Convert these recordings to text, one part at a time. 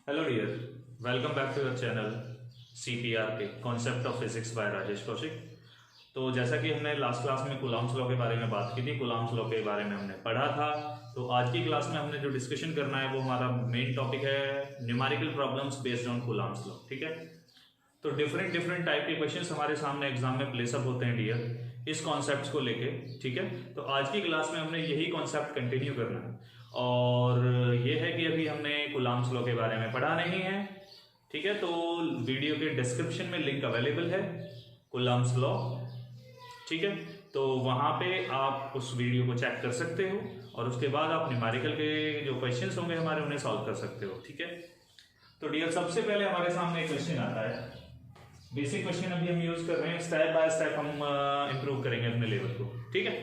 Hello dear, welcome back to your channel CPR के concept of physics by Rajesh Kaushik. तो जैसा कि हमने लास्ट क्लास में कूलॉम्स लॉ के बारे में बात की थी, कूलॉम्स लॉ के बारे में हमने पढ़ा था। तो आज की क्लास में हमने जो डिस्कशन करना है वो हमारा मेन टॉपिक है numerical problems based on Coulomb's law. ठीक है, तो डिफरेंट टाइप के क्वेश्चंस हमारे सामने एग्जाम में प्लेसअप होते हैं डियर, इस कॉन्सेप्ट को लेके। ठीक है, तो आज की क्लास में हमने यही कॉन्सेप्ट कंटिन्यू करना है और ये है कि अभी हमने कूलॉम्स लॉ के बारे में पढ़ा नहीं है। ठीक है, तो वीडियो के डिस्क्रिप्शन में लिंक अवेलेबल है कूलॉम्स लॉ। ठीक है, तो वहाँ पे आप उस वीडियो को चेक कर सकते हो और उसके बाद आप न्यूमेरिकल के जो क्वेश्चंस होंगे हमारे उन्हें सॉल्व कर सकते हो। ठीक है, तो डियर सबसे पहले हमारे सामने एक क्वेश्चन आता है, बेसिक क्वेश्चन अभी हम यूज कर रहे हैं, स्टेप बाय स्टेप हम इंप्रूव करेंगे अपने लेवल को। ठीक है,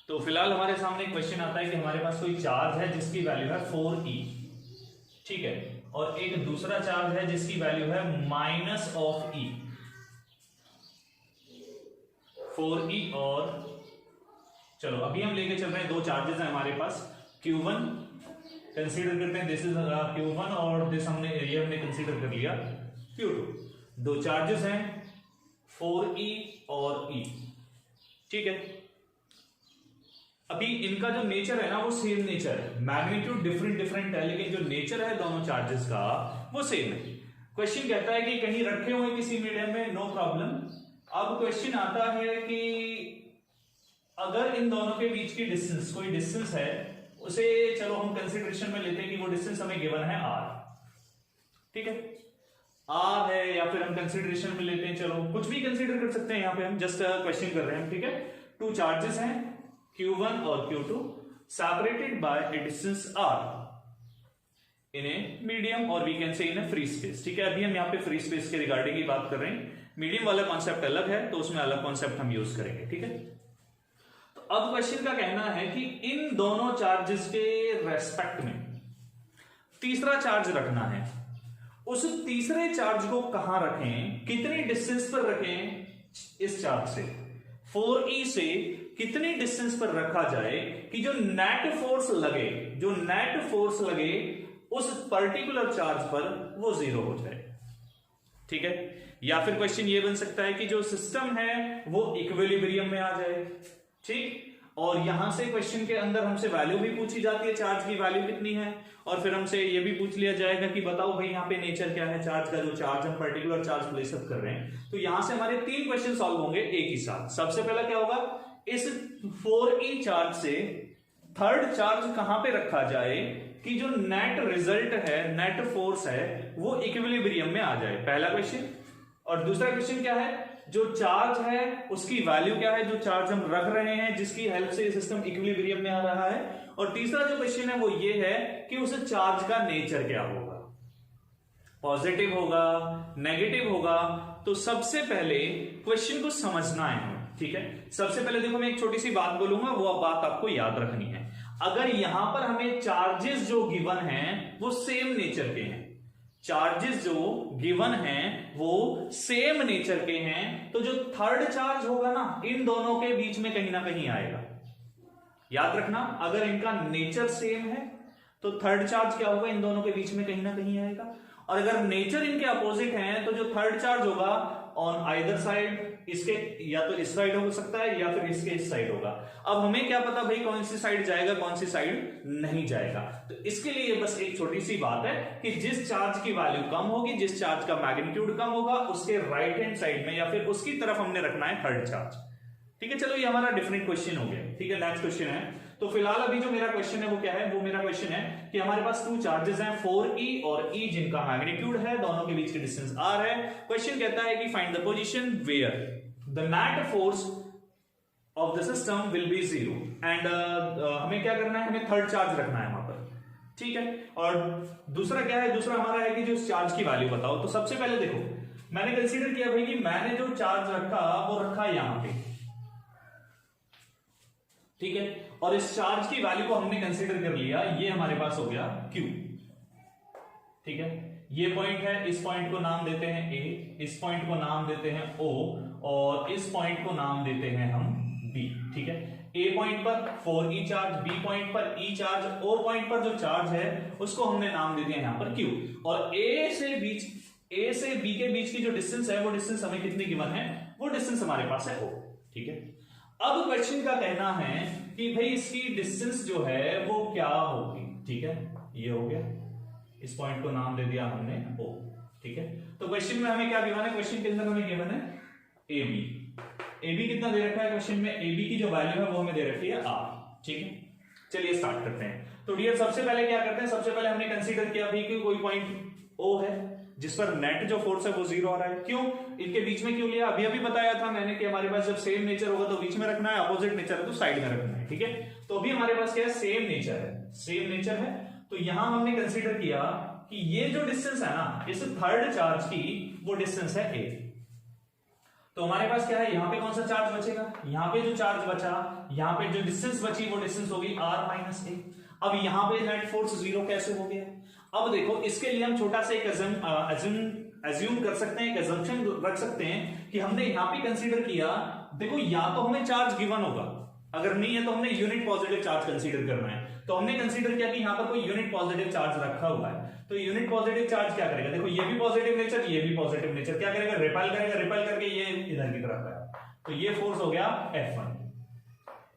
तो फिलहाल हमारे सामने क्वेश्चन आता है कि हमारे पास कोई चार्ज है जिसकी वैल्यू है 4e। ठीक है, और एक दूसरा चार्ज है जिसकी वैल्यू है -e। 4e और चलो अभी हम लेके चल रहे हैं, दो चार्जेस हैं हमारे पास। Q1 कंसीडर करते हैं, दिस इज Q1 और दिस हमने कंसीडर कर लिया Q2। दो चार्जेस हैं 4e और e। ठीक है, अभी इनका जो नेचर है ना वो सेम नेचर है, मैग्नीट्यूड डिफरेंट है, लेकिन जो नेचर है दोनों चार्जेस का वो सेम है। क्वेश्चन कहता है कि कहीं रखे हुए किसी मीडियम में, नो प्रॉब्लम। अब क्वेश्चन आता है कि अगर इन दोनों के बीच की डिस्टेंस, कोई डिस्टेंस है, उसे चलो हम कंसिडरेशन में लेते हैं कि वो डिस्टेंस हमें गिवन है r। ठीक है, r है, या फिर हम कंसिडरेशन में लेते हैं, चलो कुछ भी कंसिडर कर सकते हैं, यहां पे हम जस्ट क्वेश्चन कर रहे हैं। ठीक है, टू चार्जेस हैं Q1 और Q2 separated by a distance r in a medium or we can say in a free space। ठीक है, अभी हम यहाँ पे फ्री स्पेस के रिगार्डिंग ही बात कर रहे हैं, मीडियम वाला कॉन्सेप्ट अलग है तो उसमें अलग कॉन्सेप्ट हम यूज करेंगे। ठीक है, तो अब क्वेश्चन का कहना है कि इन दोनों चार्जेस के रेस्पेक्ट में तीसरा चार्ज रखना है। उस तीसरे चार्ज को कहां रखें, कितनी डिस्टेंस पर रखें इस चार्ज से, 4e से कितनी डिस्टेंस पर रखा जाए कि जो नेट फोर्स लगे उस पर्टिकुलर चार्ज पर वो जीरो हो जाए। ठीक है, या फिर क्वेश्चन ये बन सकता है कि जो सिस्टम है वो इक्विलिब्रियम में आ जाए। ठीक, और यहां से क्वेश्चन के अंदर हमसे वैल्यू भी पूछी जाती है, चार्ज की वैल्यू कितनी है, और फिर हमसे ये भी पूछ लिया जाएगा कि बताओ भाई यहाँ पे नेचर क्या है चार्ज का, जो चार्ज हम पर्टिकुलर चार्ज प्लेसअप कर रहे हैं। तो यहां से हमारे तीन क्वेश्चन सॉल्व होंगे एक ही साथ। सबसे पहला क्या होगा, इस 4e चार्ज से थर्ड चार्ज कहां पे रखा जाए कि जो नेट रिजल्ट है, नेट फोर्स है, वो इक्विलिब्रियम में आ जाए, पहला क्वेश्चन। और दूसरा क्वेश्चन क्या है, जो चार्ज है उसकी वैल्यू क्या है, जो चार्ज हम रख रहे हैं जिसकी हेल्प से सिस्टम इक्विलिब्रियम में आ रहा है। और तीसरा जो क्वेश्चन है वो ये है कि उस चार्ज का नेचर क्या होगा, पॉजिटिव होगा, नेगेटिव होगा। तो सबसे पहले क्वेश्चन को समझना है हमें। ठीक है, सबसे पहले देखो मैं एक छोटी सी बात बोलूंगा, वो बात आपको याद रखनी है। अगर यहां पर हमें चार्जेस जो गिवन हैं वो सेम नेचर के हैं, चार्जेस जो गिवन हैं वो सेम नेचर के हैं, तो जो थर्ड चार्ज होगा ना इन दोनों के बीच में कहीं ना कहीं आएगा। याद रखना, अगर इनका नेचर सेम है तो थर्ड चार्ज क्या होगा, इन दोनों के बीच में कहीं ना कहीं आएगा। और अगर नेचर इनके अपोजिट हैं तो जो थर्ड चार्ज होगा ऑन आइदर साइड, इसके या तो इस साइड हो सकता है या फिर इसके इस साइड होगा। अब हमें क्या पता भाई कौन सी साइड जाएगा कौन सी साइड नहीं जाएगा। तो इसके लिए बस एक छोटी सी बात है कि जिस चार्ज की वैल्यू कम होगी, जिस चार्ज का मैग्नीट्यूड कम होगा, उसके राइट हैंड साइड में या फिर उसकी तरफ हमने रखना है थर्ड चार्ज। ठीक है, चलो ये हमारा डिफरेंट क्वेश्चन हो गया। ठीक है, नेक्स्ट क्वेश्चन है। तो फिलहाल अभी जो मेरा क्वेश्चन है वो क्या है, वो मेरा क्वेश्चन है कि हमारे पास टू चार्जेस हैं 4e और e, जिनका मैग्नीट्यूड है, दोनों के बीच की डिस्टेंस r है। क्वेश्चन कहता है कि find the position where the net force of the system will be 0 and हमें क्या करना है, हमें थर्ड चार्ज रखना है वहां पर। ठीक है, और दूसरा क्या है, दूसरा हमारा है कि जो चार्ज की वैल्यू बताओ। तो सबसे पहले देखो मैंने कंसीडर किया भाई कि मैंने जो चार्ज रखा वो रखा यहां पे। ठीक है, और इस चार्ज की वैल्यू को हमने कंसीडर कर लिया, ये हमारे पास हो गया Q। ठीक है, ये पॉइंट है, इस पॉइंट को नाम देते हैं A, इस पॉइंट को नाम देते हैं O और इस पॉइंट को नाम देते हैं हम B। ठीक है, ए पॉइंट पर 4e चार्ज, बी पॉइंट पर e चार्ज, ओ पॉइंट पर जो चार्ज है उसको हमने नाम दे दिया यहां पर q, और ए से बी के बीच की जो डिस्टेंस है वो डिस्टेंस हमें कितनी गिवन है, वो डिस्टेंस हमारे पास है o। ठीक है, अब क्वेश्चन का कहना है कि भाई इसकी डिस्टेंस जो है वो क्या होगी। ठीक है, ये हो गया, इस पॉइंट को नाम दे दिया हमने o। ठीक है, तो क्वेश्चन में हमें क्या गिवन है, क्वेश्चन के अंदर हमें गिवन है AB कितना दे रखा है क्वेश्चन में, AB की जो वैल्यू है वो हमें दे रखी है r। ठीक है, चलिए स्टार्ट करते हैं। तो डियर सबसे पहले क्या करते हैं, सबसे पहले हमने कंसीडर किया भी कि कोई पॉइंट O है जिस पर नेट जो फोर्स है वो 0 आ रहा है। क्यों, इनके बीच में क्यों लिया, अभी अभी बताया था मैंने कि हमारे पास जब सेम नेचर होगा तो बीच में रखना है, अपोजिट नेचर है तो साइड में रखना है। ठीक है, तो अभी हमारे पास क्या है, सेम नेचर है, सेम नेचर है। तो यहां हमने कंसीडर किया कि ये जो डिस्टेंस है ना इस थर्ड चार्ज की, वो डिस्टेंस है a। तो हमारे पास क्या है, यहां पे कौन सा चार्ज बचेगा, यहां पे जो चार्ज बचा, यहां पे जो डिस्टेंस बची वो डिस्टेंस होगी r माइनस a। अब यहां पे नेट फोर्स 0 कैसे हो गया, अब देखो इसके लिए हम छोटा सा एक अज्यूम कर सकते हैं, एक अजम्पशन रख सकते हैं कि हमने यहां पे कंसीडर किया, देखो या तो हमें चार्ज गिवन होगा, अगर नहीं है तो हमने यूनिट पॉजिटिव चार्ज कंसीडर करना है। तो हमने कंसीडर किया कि यहां पर कोई यूनिट पॉजिटिव चार्ज रखा हुआ है, तो यूनिट पॉजिटिव चार्ज क्या करेगा, देखो ये भी पॉजिटिव नेचर, ये भी पॉजिटिव नेचर, क्या करेगा, रिपेल करेगा, रिपेल करके ये इधर की तरफ है, तो ये फोर्स हो गया F1।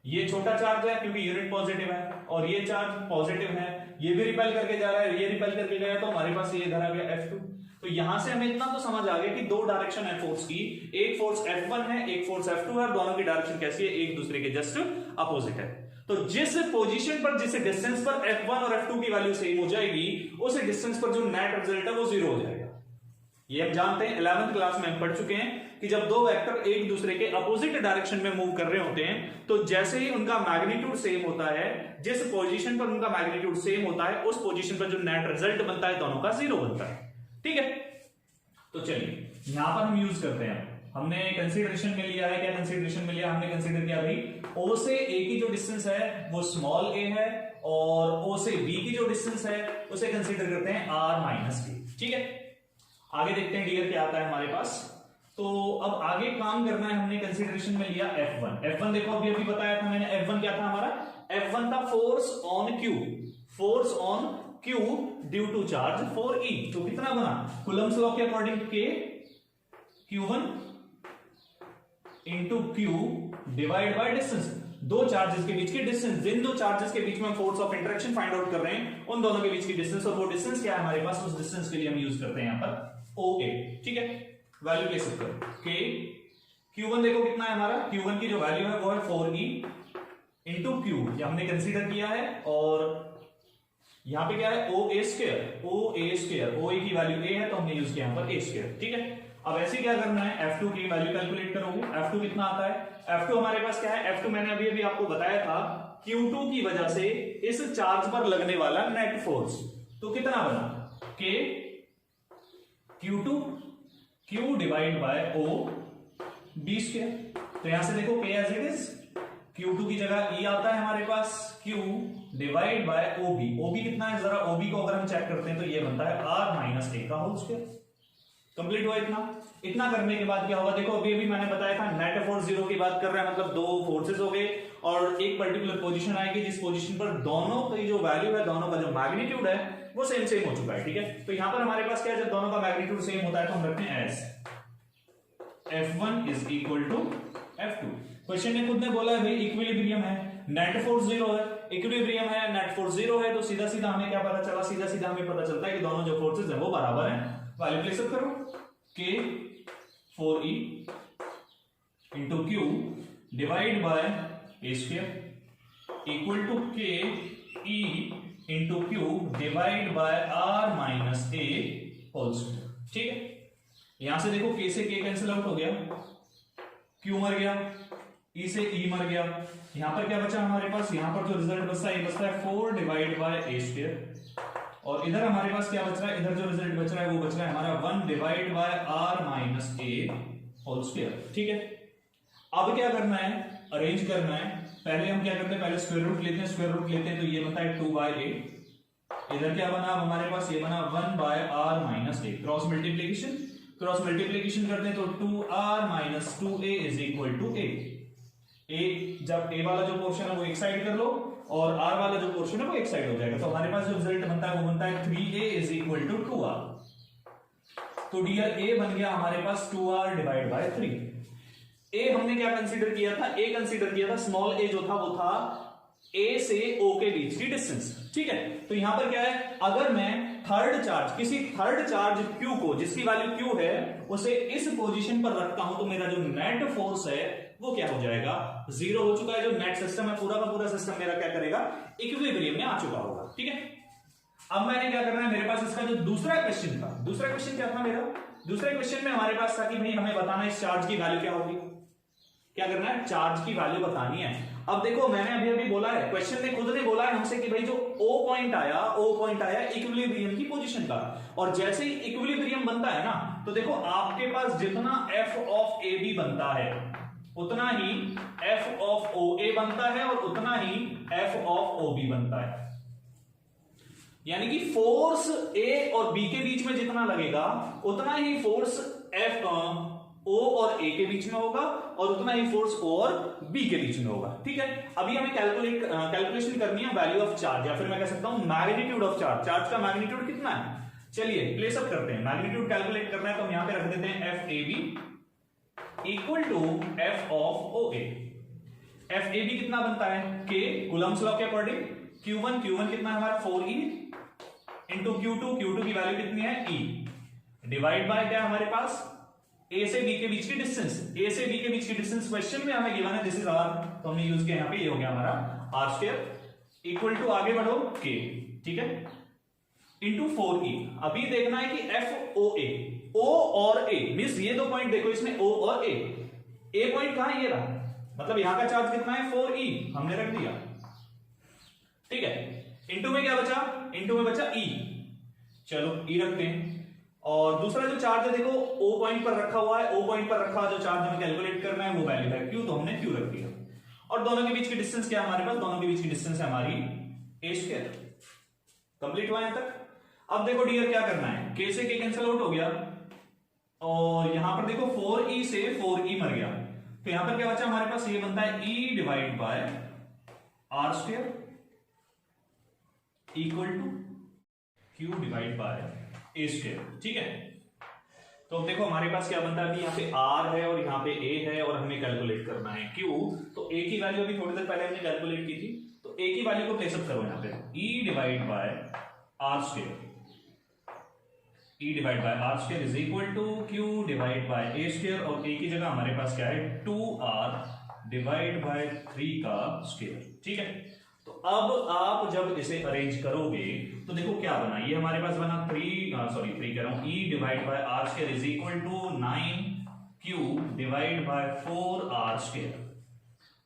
ये छोटा चार्ज है क्योंकि यूनिट पॉजिटिव है, और ये चार्ज पॉजिटिव है, ये भी रिपेल करके जा रहा है, ये रिपेल करके गया, तो हमारे पास ये इधर आ गया F2। तो यहां से हमें इतना तो समझ आ गया कि दो डायरेक्शन है फोर्स की, एक फोर्स F1 है, एक फोर्स F2 है, दोनों की डायरेक्शन कैसी है, एक दूसरे के जस्ट अपोजिट है। तो जिस पोजीशन पर, जिस डिस्टेंस पर F1 और F2 की वैल्यू सेम हो जाएगी, उस डिस्टेंस पर जो नेट रिजल्ट है वो 0 हो जाएगा। ये हम जानते हैं, 11th क्लास में हम पढ़ चुके हैं कि जब दो वेक्टर एक दूसरे के अपोजिट डायरेक्शन में मूव कर रहे होते हैं तो जैसे ही उनका मैग्नीट्यूड सेम होता है, जिस पोजीशन पर उनका मैग्नीट्यूड सेम होता है उस पोजीशन पर जो नेट रिजल्ट बनता है दोनों का 0 बनता है। ठीक है, तो चलिए यहां पर हम यूज करते हैं, हमने कंसीडरेशन में लिया है, क्या कंसीडरेशन में लिया, हमने कंसीडर किया भाई O से A की जो डिस्टेंस है वो स्मॉल a है, और O से B की जो डिस्टेंस है उसे कंसीडर करते हैं r माइनस b। ठीक है, आगे देखते हैं डियर क्या आता है हमारे पास। तो अब आगे काम करना है, हमने कंसीडरेशन में लिया F1 देखो अभी अभी बताया था मैंने, F1 क्या था हमारा, F1 था force on Q, force on Q due to charge 4e। तो कितना बना, कूलम्स लॉ के according K Q1 into Q divide by distance, दो चार्जेस के बीच की डिस्टेंस, जिन दो चार्जेस के बीच में force of interaction find out कर रहे हैं उन दोनों के बीच की डिस्टेंस, और वो डिस्टेंस क्या है हमारे पास, उस डिस्टेंस के लिए हम यूज करते हैं यहां पर OA। ठीक है, वैल्यू ले सकते हो K Q1 देखो कितना है हमारा, Q1 की जो वैल्यू है वो है 4e इंटू Q, ये हमने कंसीडर किया है, और यहां पे क्या है OA स्क्वायर, OA की वैल्यू A है तो हमने यूज किया यहां पर A स्क्वायर। ठीक है, अब ऐसे क्या करना है, F2 की वैल्यू कैलकुलेट करोगे, F2 कितना आता है, F2 हमारे पास क्या है, F2 मैंने अभी अभी आपको बताया था Q2 की वजह से इस चार्ज पर लगने वाला नेट फोर्स, तो कितना बना K Q2 Q divide bye O B square. तो यहां से देखो K as it is, Q2 की जगह E आता है हमारे पास, Q डिवाइड बाय OB कितना है, जरा OB को अगर हम चेक करते हैं तो ये बनता है r माइनस a का होल स्क्वायर। कंप्लीट हुआ इतना करने के बाद क्या होगा, देखो अभी अभी मैंने बताया था नेट फोर्स 0 की बात कर रहे हैं, मतलब दो फोर्सेस हो गए और एक पर्टिकुलर पोजीशन आएगी जिस पोजीशन पर दोनों की जो वैल्यू है, दोनों का जो मैग्नीट्यूड है वो सेम हो चुका है। ठीक है, तो यहां पर हमारे पास क्या है, जब दोनों का मैग्नीट्यूड सेम होता है तो हम रखते हैं as F1 is equal to F2। Question ने खुद ने बोला है भाई इक्विलिब्रियम है, नेट फोर्स 0 है, इक्विलिब्रियम है, नेट फोर्स 0 है, तो सीधा सीधा हमें क्या पता चला, सीधा सीधा हमें पता चलता है कि दोनों जो फोर्सेस हैं वो बराबर हैं। वैल्यू प्लेस अप करो, K 4e into Q divide by a square equal to K E into Q divide by r माइनस a होल स्क्वायर। ठीक है, यहां से देखो K से K कैंसिल आउट हो गया, Q मर गया, E से E मर गया, यहां पर क्या बचा हमारे पास, यहां पर जो रिजल्ट बचता है ये बचता है 4 डिवाइड बाय a स्क्वायर, और इधर हमारे पास क्या बच रहा है, इधर जो रिजल्ट बच रहा है वो बच रहा है हमारा 1 डिवाइड बाय r माइनस a होल स्क्वायर। ठीक है, अब क्या करना है, अरेंज करना है, पहले हम क्या करते हैं, पहले स्क्वायर रूट लेते हैं, स्क्वायर रूट लेते हैं तो ये बनता है 2 बाय a, इधर क्या बना अब हमारे पास, ये बना 1 बाय r माइनस a, क्रॉस मल्टीप्लीकेशन करते हैं तो 2r minus 2a is equal to a। जब ए वाला जो पोर्शन है वो एक साइड कर लो और आर वाला जो पोर्शन है वो एक साइड हो जाएगा, तो हमारे पास जो रिजल्ट बनता है वो बनता है 3a is equal to 2r। तो डियर ए बन गया हमारे पास 2r डिवाइड बाय 3। ए हमने क्या कंसीडर किया था, ए कंसीडर किया था स्मॉल ए जो था वो था ए से ओ के बीच की डिस्टेंस, ठीक है। तो यहां पर क्या है, अगर मैं किसी थर्ड चार्ज क्यू को, जिसकी वैल्यू क्यू है, उसे इस पोजीशन पर रखता हूं तो मेरा जो नेट फोर्स है वो क्या हो जाएगा, जीरो हो चुका है। जो नेट सिस्टम है पूरा का पूरा सिस्टम मेरा क्या करेगा, इक्विलिब्रियम में आ चुका होगा, ठीक है। अब मैंने क्या करना है, मेरे पास इसका जो दूसरा क्वेश्चन था, दूसरा क्वेश्चन क्या था मेरा, दूसरे क्वेश्चन में हमारे पास था कि भाई हमें बताना है इस चार्ज की वैल्यू क्या होगी, क्या करना है, चार्ज की वैल्यू बतानी है। अब देखो मैंने अभी अभी बोला है, क्वेश्चन ने खुद ने बोला है हमसे कि भाई जो O पॉइंट आया इक्विलिब्रियम की पोजीशन का, और जैसे ही इक्विलिब्रियम बनता है ना, तो देखो आपके पास जितना f ऑफ ए बी बनता है उतना ही f ऑफ ओ ए बनता है और उतना ही f ऑफ ओ बी बनता है। यानी कि फोर्स ए और बी के बीच में जितना लगेगा उतना ही फोर्स एफ ओ और ए के बीच में होगा और उतना ही फोर्स ओ और बी के बीच में होगा, ठीक है। अभी हमें कैलकुलेशन करनी है वैल्यू ऑफ चार्ज, या फिर मैं कह सकता हूं मैग्नीट्यूड ऑफ चार्ज। चार्ज का मैग्नीट्यूड कितना है, चलिए प्लेस अप करते हैं। मैग्नीट्यूड कैलकुलेट करना है तो हम यहां पे रख देते हैं F A B equal to F of O A. F A B कितना बनता है, के कूलम्ब्स लॉ के अकॉर्डिंग Q1 कितना है हमारा 4e इंटू Q2 की वैल्यू कितनी है E, डिवाइड बाय क्या है हमारे पास A से B के बीच की डिस्टेंस। A से B के बीच की डिस्टेंस क्वेश्चन में हमें गिवन है, दिस इज R, तो हमने यूज किया यहां पे, ये हो गया हमारा R स्क्वायर इक्वल टू आगे बढ़ो K, ठीक है, इंटू 4e। अभी देखना है कि FOA, O और A मींस ये दो पॉइंट देखो इसमें O और A पॉइंट कहां है, ये रहा, मतलब यहां का चार्ज कितना है 4e हमने रख दिया, ठीक है। इंटू में क्या बचा, इंटू में बचा E, चलो E रखते हैं। और दूसरा जो चार्ज है देखो O पॉइंट पर रखा हुआ है, O पॉइंट पर रखा हुआ जो चार्ज हमें कैलकुलेट करना है वो वैल्यू है Q, तो हमने Q रख दिया। और दोनों के बीच की डिस्टेंस क्या है हमारे पास, दोनों के बीच की डिस्टेंस है हमारी a स्क्वायर। कंप्लीट हुआ यहां तक। अब देखो डियर क्या करना है, K से K कैंसिल आउट हो गया और यहां पर देखो 4e से 4e मर गया, तो यहां पर क्या बचा हमारे पास, ये बनता है E divide by R square equal to Q divide by A square, ठीक है। तो अब देखो हमारे पास क्या बनता है, अभी यहाँ पे R है और यहाँ पे A है और हमें कैलकुलेट करना है Q। तो A की वैल्यू अभी थोड़ी देर पहले हमने कैलकुलेट की थी, तो A की वैल्यू को प्लेसअप करो यहाँ पे, E divide by R square, E divide by R square is equal to Q divide by A square, और A की जगह हमारे पास क्या है 2R डिवाइड बाय 3 का स्क्वायर, ठीक है। तो अब आप जब इसे अरेंज करोगे तो देखो क्या बना, ये हमारे पास बना 3 कह रहा हूं E divide by R square is equal to 9Q divide by 4R square.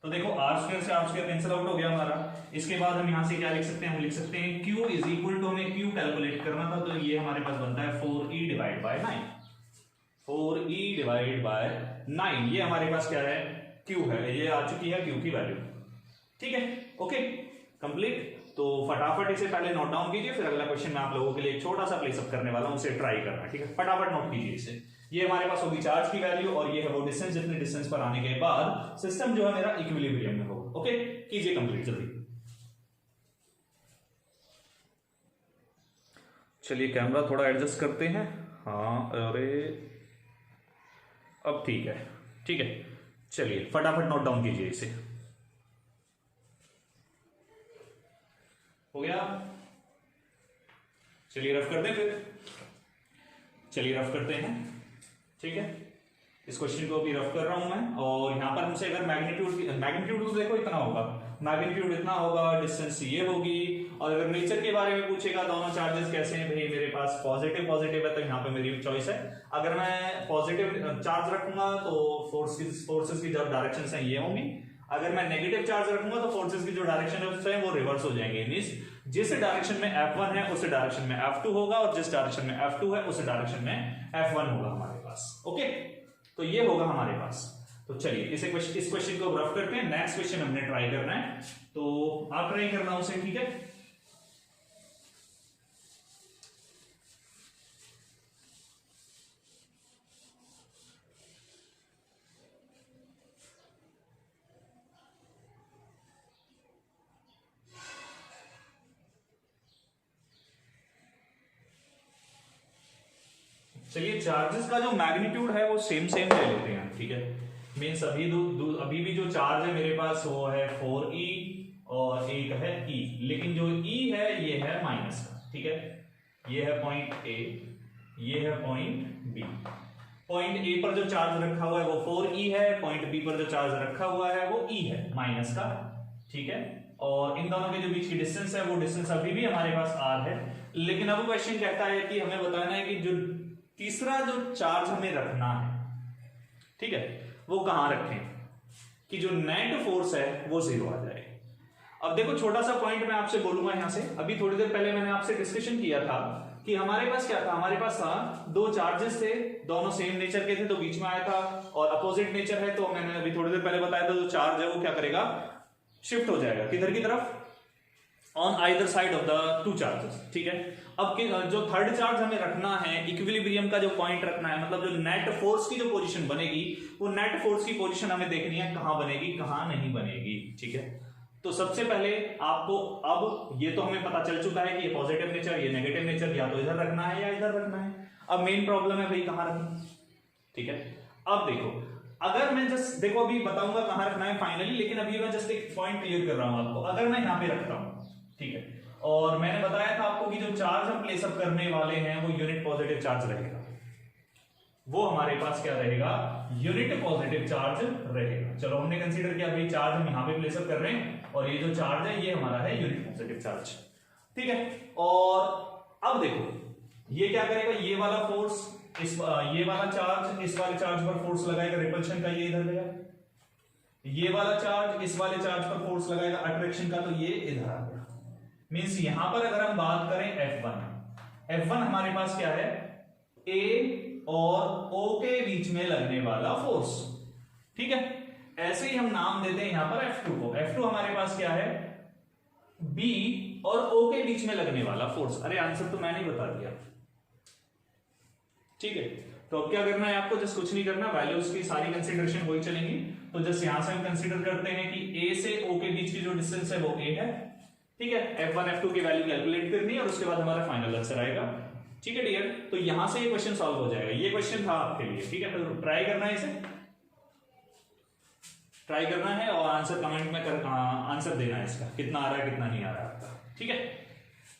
तो देखो R स्क्वायर से R स्क्वायर कैंसिल आउट हो गया हमारा। इसके बाद हम यहां से क्या लिख सकते हैं, हम लिख सकते हैं Q इज इक्वल टू, हमें Q कैलकुलेट करना था, तो ये हमारे पास बनता है 4E divide by 9, 4E divide by 9, ये हमारे पास क्या है Q है, ये आ चुकी है Q की वैल्यू, ठीक है। Okay complete. तो फटाफट इसे पहले नोट डाउन कीजिए, फिर अगला क्वेश्चन मैं आप लोगों के लिए एक छोटा सा प्लेसअप करने वाला हूं, उसे ट्राई करना, ठीक है। फटाफट नोट कीजिए इसे। ये हमारे पास होगी चार्ज की वैल्यू और ये है वो डिस्टेंस, जितने डिस्टेंस पर आने के बाद सिस्टम जो है मेरा इक्विलिब्रियम में होगा। ओके कीजिए कंप्लीट जल्दी। चलिए कैमरा थोड़ा एडजस्ट करते हैं, हाँ अरे अब ठीक है, ठीक है। चलिए फटाफट नोट डाउन कीजिए इसे। हो गया, चलिए रफ करते हैं फिर, चलिए रफ करते हैं, ठीक है। इस क्वेश्चन को अभी रफ कर रहा हूं मैं, और यहां पर हमसे अगर मैग्नीट्यूड तो देखो इतना होगा, मैग्नीट्यूड इतना होगा, डिस्टेंस ये होगी, और अगर नेचर के बारे में पूछेगा दोनों चार्जेस कैसे हैं, भाई मेरे पास पॉजिटिव है तो यहाँ पे मेरी चॉइस है। अगर मैं पॉजिटिव चार्ज रखूंगा तो फोर्सेस की जो डायरेक्शन है ये होंगी, अगर मैं नेगेटिव चार्ज रखूंगा तो फोर्सेस की जो डायरेक्शन है वो रिवर्स हो जाएंगे, मींस जिस डायरेक्शन में F1 है उस डायरेक्शन में F2 होगा, और जिस डायरेक्शन में F2 है उस डायरेक्शन में F1 होगा हमारे पास। ओके तो ये होगा हमारे पास। तो चलिए इस क्वेश्चन को रफ करते हैं, नेक्स्ट क्वेश्चन हमने ट्राई करना है, तो आप ट्राई करना उसे, ठीक है। चलिए चार्जेस का जो मैग्नीट्यूड है वो सेम सेम ले लेते हैं, ठीक है। मीन्स अभी भी जो चार्ज है मेरे पास वो है 4e और एक है e, लेकिन जो e है ये है माइनस का, ठीक है। ये है पॉइंट A, ये है पॉइंट B। पॉइंट A पर जो चार्ज रखा हुआ है वो 4e है, पॉइंट B पर जो चार्ज रखा हुआ है वो e है माइनस का, ठीक है। और इन दोनों के जो बीच की डिस्टेंस है वो डिस्टेंस अभी भी हमारे पास r है। लेकिन अब क्वेश्चन कहता है कि हमें बताना है कि जो तीसरा जो चार्ज हमें रखना है, ठीक है, वो कहां रखें कि जो नेट फोर्स है वो 0 आ जाए। अब देखो छोटा सा पॉइंट मैं आपसे बोलूंगा यहां से, अभी थोड़ी देर पहले मैंने आपसे डिस्कशन किया था कि हमारे पास क्या था, हमारे पास था दो चार्जेस थे, दोनों सेम नेचर के थे, तो बीच में आया था, और अपोजिट नेचर है तो मैंने अभी थोड़ी देर पहले बताया था जो चार्ज है वो क्या करेगा, शिफ्ट हो जाएगा किधर की तरफ, on either side of the two charges, ठीक है। अब जो थर्ड चार्ज हमें रखना है, इक्विलिब्रियम का जो पॉइंट रखना है, मतलब जो नेट फोर्स की जो पोजीशन बनेगी वो नेट फोर्स की पोजीशन हमें देखनी है कहां बनेगी कहां नहीं बनेगी, ठीक है। तो सबसे पहले आपको, अब ये तो हमें पता चल चुका है कि ये पॉजिटिव नेचर, ये नेगेटिव नेचर, या तो इधर रखना है या इधर रखना है। अब मेन प्रॉब्लम है भाई कहां रखना, ठीक है। अब देखो, अगर मैं जस्ट देखो अभी बताऊंगा कहां रखना है फाइनली, लेकिन अभी मैं जस्ट एक पॉइंट क्लियर कर रहा हूं आपको। अगर मैं यहां पे रखता हूं, ठीक है, और मैंने बताया था आपको कि जो चार्ज हम प्लेस अप करने वाले हैं वो यूनिट पॉजिटिव चार्ज रहेगा, वो हमारे पास क्या रहेगा, यूनिट पॉजिटिव चार्ज रहेगा। चलो हमने कंसीडर किया भाई चार्ज हम यहां पे प्लेस अप कर रहे हैं और ये जो चार्ज है ये हमारा है यूनिट पॉजिटिव चार्ज, ठीक है। और अब देखो ये क्या करेगा, ये वाला फोर्स ये वाला चार्ज इस वाले चार्ज पर फोर्स लगाएगा रिपल्शन का, ये इधर गया, ये वाला चार्ज इस वाले चार्ज पर फोर्स लगाएगा अट्रैक्शन का, तो ये इधर आ गया। मींस यहां पर अगर हम बात करें F1 हमारे पास क्या है, A और O के बीच में लगने वाला फोर्स, ठीक है। ऐसे ही हम नाम देते हैं यहां पर F2 को। F2 हमारे पास क्या है, B और O के बीच में लगने वाला फोर्स। अरे आंसर तो मैंने ही बता दिया, ठीक है। तो अब क्या करना है आपको, जस्ट कुछ नहीं करना, वैल्यूज की सारी कंसीडरेशन वही चलेंगी। तो जस्ट यहां से हम कंसीडर करते हैं कि A से O के बीच की जो डिस्टेंस है वो A है, ठीक है। F1 F2 की वैल्यू कैलकुलेट करनी है और उसके बाद हमारा फाइनल आंसर आएगा, ठीक है डियर। तो यहां से ये क्वेश्चन सॉल्व हो जाएगा, ये क्वेश्चन था आपके लिए, ठीक है। तो ट्राई करना है, इसे ट्राई करना है और आंसर कमेंट में आंसर देना है इसका, कितना आ रहा है कितना नहीं आ रहा है आपका, ठीक है।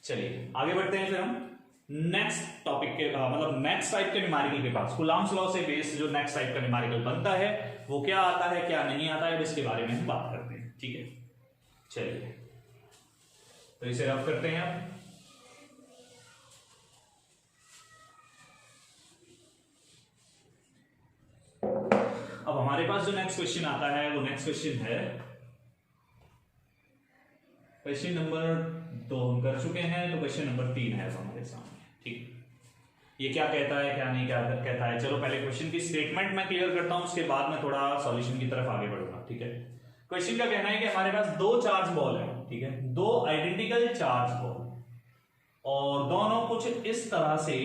चलिए आगे बढ़ते हैं फिर हम नेक्स्ट टॉपिक के मतलब नेक्स्ट टाइप के न्यूमेरिकल के पास। कूलम्ब्स लॉ से बेस्ड जो नेक्स्ट टाइप का न्यूमेरिकल बनता है वो क्या आता है क्या नहीं आता है, इसके बारे में हम बात करते हैं, ठीक है। चलिए तो इसे रफ करते हैं आप। अब हमारे पास जो नेक्स्ट क्वेश्चन आता है वो नेक्स्ट क्वेश्चन है क्वेश्चन नंबर 2 हम कर चुके हैं, तो क्वेश्चन नंबर 3 है हमारे सामने, ठीक। ये क्या कहता है क्या नहीं क्या कहता है, चलो पहले क्वेश्चन की स्टेटमेंट मैं क्लियर करता हूं, उसके बाद मैं थोड़ा सॉल्यूशन की तरफ आगे बढ़ूंगा, ठीक है। क्वेश्चन का कहना है कि हमारे पास दो चार्ज बॉल है, ठीक है, दो आइडेंटिकल चार्ज बॉल, और दोनों कुछ इस तरह से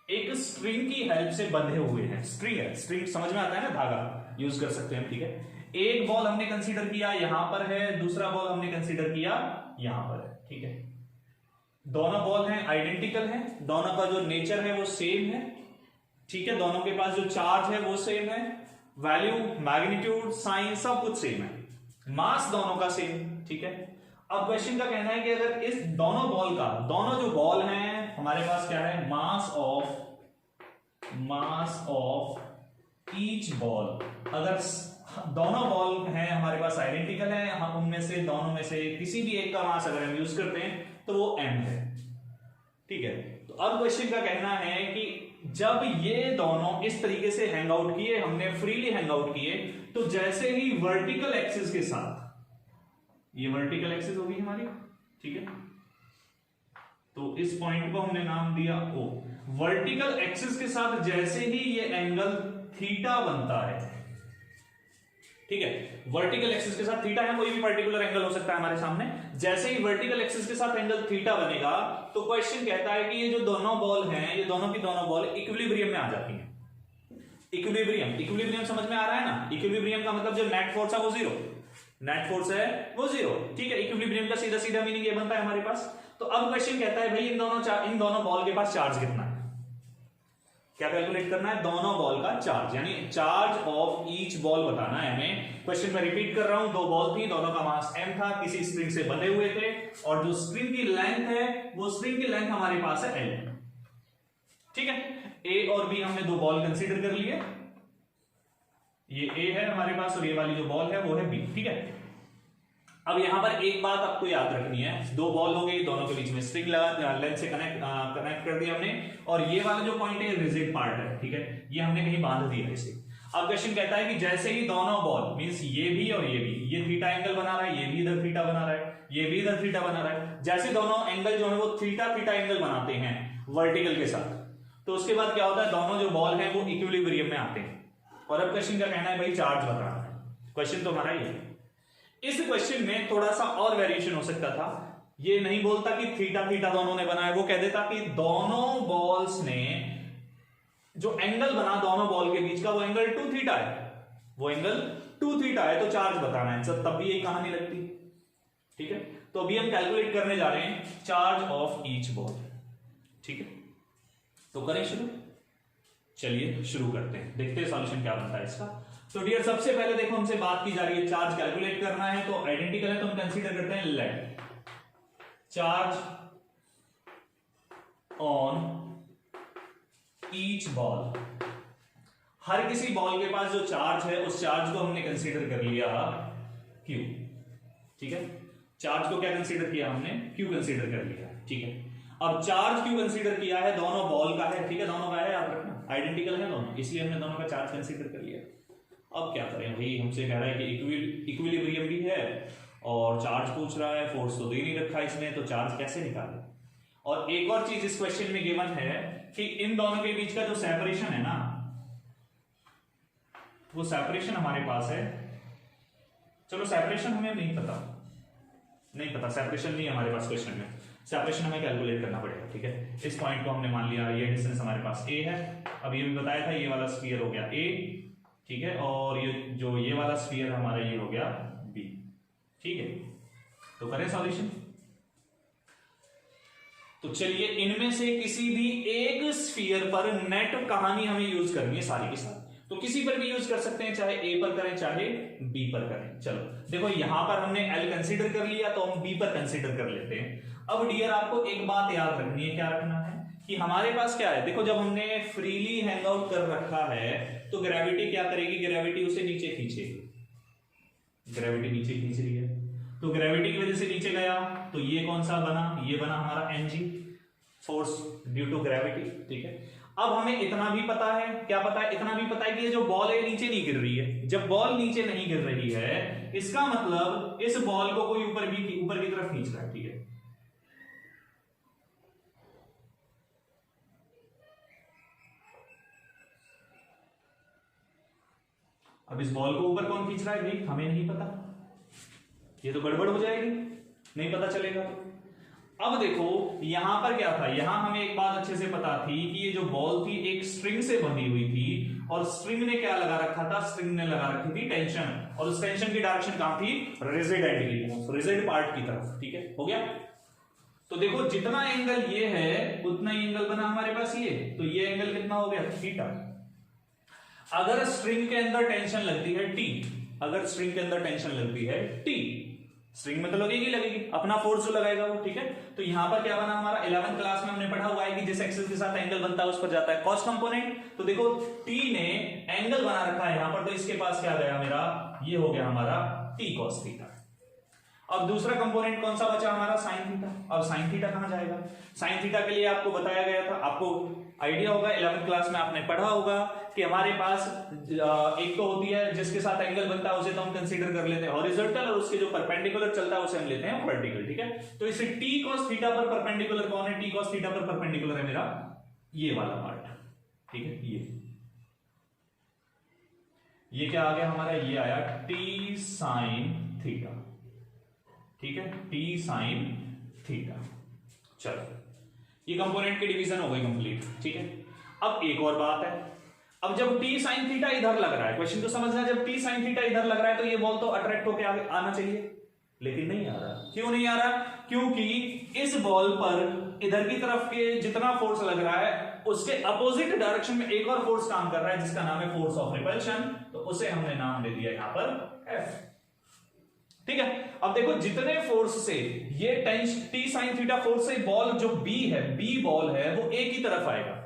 एक स्ट्रिंग की हेल्प से बंधे हुए हैं। स्ट्रिंग है, स्ट्रिंग समझ में आता है ना, धागा यूज कर सकते हैं, ठीक है। एक बॉल हमने कंसीडर किया यहां पर है, दूसरा बॉल हमने कंसीडर किया यहां पर है, ठीक है। दोनों बॉल हैं, आइडेंटिकल हैं, दोनों का जो नेचर है वो सेम है, ठीक है। दोनों के पास जो चार्ज है वो सेम है, वैल्यू मैग्नीट्यूड साइन सब कुछ सेम है, मास दोनों का सेम, ठीक है। अब क्वेश्चन का कहना है कि अगर इस दोनों बॉल का, दोनों जो बॉल हैं हमारे पास क्या है, मास ऑफ ईच बॉल, अगर दोनों बॉल हैं हमारे पास आइडेंटिकल है, हम उनमें से दोनों में से किसी भी एक का मास अगर हम यूज करते हैं तो वो m है, ठीक है। तो अब क्वेश्चन का कहना है कि जब ये दोनों इस तरीके से हैंग आउट किए, हमने फ्रीली हैंग आउट किए, तो जैसे ही वर्टिकल एक्सिस के साथ, ये वर्टिकल एक्सिस होगी हमारी, ठीक है, तो इस पॉइंट को हमने नाम दिया O। वर्टिकल एक्सिस के साथ जैसे ही ये एंगल थीटा बनता है, ठीक है, वर्टिकल एक्सिस के साथ थीटा है, कोई भी पर्टिकुलर एंगल हो सकता है हमारे सामने, जैसे ही वर्टिकल एक्सिस के साथ एंगल थीटा बनेगा तो क्वेश्चन कहता है कि ये जो दोनों बॉल हैं, ये दोनों की दोनों बॉल इक्विलिब्रियम में आ जाती हैं। इक्विलिब्रियम समझ में आ रहा है ना, इक्विलिब्रियम का मतलब जो नेट फोर्स है वो जीरो, नेट फोर्स है वो जीरो, ठीक है। इक्विलिब्रियम का सीधा सीधा मीनिंग ये बनता है हमारे पास। तो अब क्वेश्चन कहता है भाई इन दोनों बॉल के पास चार्ज कितना है, क्या कैलकुलेट करना है? दोनों बॉल का चार्ज, यानी चार्ज ऑफ ईच बॉल बताना है हमें। क्वेश्चन में रिपीट कर रहा हूं, दो बॉल थी, दोनों का मास m था, किसी स्ट्रिंग से बंधे हुए थे, और जो स्ट्रिंग की लेंथ है वो स्ट्रिंग की लेंथ हमारे पास है l। ठीक है, a और b हमने दो बॉल कंसीडर कर लिए, ये a है हमारे पास और ये वाली जो बॉल है वो है b। ठीक है, अब यहां पर एक बात आपको याद रखनी है, दो बॉल हो गई, दोनों के बीच में स्ट्रिंग लगा, लेंथ से कनेक्ट कर दिया हमने, और ये वाला जो पॉइंट है रिजिड पार्ट है। ठीक है, ये हमने कहीं बांध दिया इसे। अब क्वेश्चन कहता है कि जैसे ही दोनों बॉल मींस ये भी और ये भी, ये थीटा एंगल बना रहा है, ये भी इधर थीटा बना रहा है, ये भी इधर थीटा बना रहा है, जैसे दोनों एंगल जो है वो थीटा थीटा एंगल बनाते हैं वर्टिकल के साथ, तो उसके बाद क्या होता है, दोनों जो बॉल हैं वो इक्विलिब्रियम में आते हैं। और अब क्वेश्चन का कहना है भाई चार्ज बताना है। क्वेश्चन तो हमारा ये है। इस क्वेश्चन में थोड़ा सा और वेरिएशन हो सकता था, ये नहीं बोलता कि थीटा थीटा दोनों ने बनाया, वो कह देता कि दोनों बॉल्स ने जो एंगल बना दोनों बॉल के बीच का वो एंगल 2 थीटा है, वो एंगल 2 थीटा है, तो चार्ज बताना है। सब तब भी यही कहानी लगती। ठीक है, तो अभी हम कैलकुलेट करने जा रहे हैं चार्ज ऑफ ईच बॉल। ठीक है, तो करें शुरू। चलिए शुरू करते हैं, देखते हैं सॉल्यूशन क्या बनता है इसका। तो डियर सबसे पहले देखो हमसे बात की जा रही है चार्ज कैलकुलेट करना है, तो आइडेंटिकल है तो हम कंसीडर करते हैं let charge on each ball. हर किसी बॉल के पास जो चार्ज है उस चार्ज को हमने कंसीडर कर लिया Q। ठीक है, चार्ज को क्या कंसीडर किया हमने? Q कंसीडर कर लिया। ठीक है, अब चार्ज Q कंसीडर किया है, दोनों बॉल का है। ठीक है, दोनों का है, याद रखना आइडेंटिकल है दोनों, इसलिए हमने दोनों का चार्ज कंसीडर कर लिया। अब क्या करें भाई, हमसे कह रहा है कि इक्विलिब्रियम भी है और चार्ज पूछ रहा है, फोर्स तो दे नहीं रखा इसने, तो चार्ज कैसे निकाले। और एक और चीज इस क्वेश्चन में गिवन है कि इन दोनों के बीच का जो सेपरेशन है ना, वो सेपरेशन हमारे पास है। चलो सेपरेशन हमें नहीं पता सेपरेशन नहीं है हमारे पास क्वेश्चन में, सेपरेशन हमें कैलकुलेट करना पड़ेगा। ठीक है, इस पॉइंट को हमने मान लिया, ये डिस्टेंस हमारे पास a है। अब ये भी बताया था, ये वाला स्फीयर हो गया a। ठीक है, और ये जो ये वाला स्फीयर हमारा ये हो गया b। ठीक है, तो करें सॉल्यूशन। तो चलिए इनमें से किसी भी एक स्फीयर पर नेट कहानी हमें यूज करनी है सारी की सारी, तो किसी पर भी यूज कर सकते हैं, चाहे a पर करें चाहे b पर करें। चलो देखो यहां पर हमने l कंसीडर कर लिया, तो हम b पर कंसीडर कर लेते हैं। अब डियर आपको एक बात याद रखनी है, क्या रखना है कि हमारे पास क्या है, देखो जब हमने फ्रीली हैंग आउट कर रखा है तो ग्रेविटी क्या करेगी, ग्रेविटी उसे नीचे खींचेगी। ग्रेविटी नीचे खींच रही है, तो ग्रेविटी की वजह से नीचे गया, तो ये कौन सा बना, ये बना हमारा mg, force due to gravity. ठीक है, अब हमें इतना भी पता है, क्या पता है, इतना भी पता है कि ये जो बॉल है नीचे नहीं गिर रही है। जब बॉल नीचे नहीं गिर रही है इसका मतलब इस बॉल को कोई ऊपर की तरफ खींच रहा है। ठीक है, अब इस बॉल को ऊपर कौन खींच रहा है भाई, हमें नहीं पता, ये तो गड़बड़ हो जाएगी, नहीं पता चलेगा। अब देखो यहां पर क्या था, यहां हमें एक बात अच्छे से पता थी कि ये जो बॉल थी एक स्ट्रिंग से बंधी हुई थी, और स्ट्रिंग ने क्या लगा रखा था, स्ट्रिंग ने लगा रखी थी टेंशन, और उस टेंशन की डायरेक्शन कहां थी, रिजिड एंड की, रिजिड पार्ट की तरफ। ठीक है, हो गया। तो देखो जितना एंगल ये है उतना ही एंगल बना हमारे पास ये, तो ये एंगल कितना हो गया, थीटा। अगर स्ट्रिंग के अंदर टेंशन लगती है T, अगर स्ट्रिंग के अंदर टेंशन लगती है T, स्ट्रिंग में तो लगेगी अपना फोर्स जो लगाएगा वो। ठीक है, तो यहां पर क्या बना हमारा, 11th क्लास में हमने पढ़ा हुआ है कि जिस एक्सिस के साथ एंगल बनता है उस पर जाता है कॉस कंपोनेंट। तो देखो T ने एंगल बना रखा है यहां पर, तो इसके पास क्या गया मेरा, ये हो गया हमारा T cos थीटा। अब दूसरा कंपोनेंट कौन सा बचा हमारा, साइन थीटा। अब साइन थीटा कहां जाएगा, साइन थीटा के लिए आपको बताया गया था, आपको आइडिया होगा, 11th क्लास में आपने पढ़ा होगा कि हमारे पास एक तो होती है जिसके साथ एंगल बनता है उसे तो हम कंसीडर कर लेते हैं हॉरिजॉन्टल, और उसके जो परपेंडिकुलर चलता है उसे हम लेते हैं वर्टिकल। ठीक है, तो इसे t cos थीटा पर परपेंडिकुलर कौन है, t cos थीटा पर परपेंडिकुलर है मेरा ये वाला पार्ट। ठीक है, ये क्या आ गया हमारा, ये आया t sin थीटा। ठीक है, t sin थीटा। चलो ये कंपोनेंट की डिवीजन हो गई कंप्लीट। ठीक है, अब एक और बात है, अब जब t sin थीटा इधर लग रहा है, क्वेश्चन को समझना, जब t sin थीटा इधर लग रहा है तो ये बॉल तो अट्रैक्ट होकर आना चाहिए, लेकिन नहीं आ रहा। क्यों नहीं आ रहा, क्योंकि इस इस बॉल पर इधर की तरफ के जितना फोर्स लग रहा है उसके अपोजिट डायरेक्शन में एक और फोर्स काम कर रहा है जिसका नाम है फोर्स ऑफ रिपल्शन, तो उसे हमने नाम दे दिया यहां पर एफ। ठीक है, अब देखो जितने फोर्स से ये टी साइन थीटा फोर्स से बॉल जो बी है, बी बॉल है वो ए की तरफ आएगा,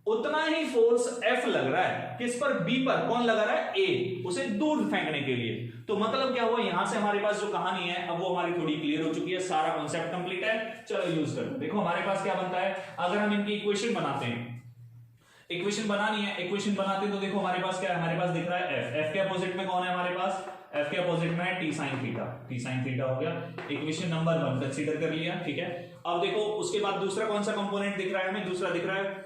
उतना ही फोर्स एफ लग रहा है किस पर, बी पर। कौन लगा रहा है, ए, उसे दूर फेंकने के लिए। तो मतलब क्या हुआ, यहां से हमारे पास जो कहानी है अब वो हमारी थोड़ी क्लियर हो चुकी है, सारा कॉन्सेप्ट कंप्लीट है। चलो यूज करो। देखो हमारे पास क्या बनता है, अगर हम इनकी इक्वेशन बनाते हैं, इक्वेशन बनानी है, इक्वेशन बनाते हैं तो देखो हमारे पास क्या है, हमारे पास दिख रहा है एफ, एफ के अपोजिट में कौन है हमारे पास, एफ के अपोजिट में है T sine theta, T sine theta हो गया, इक्वेशन नंबर 1 कंसीडर कर लिया। ठीक है, अब देखो उसके बाद दूसरा कौन सा कंपोनेंट दिख रहा है हमें, दूसरा दिख रहा है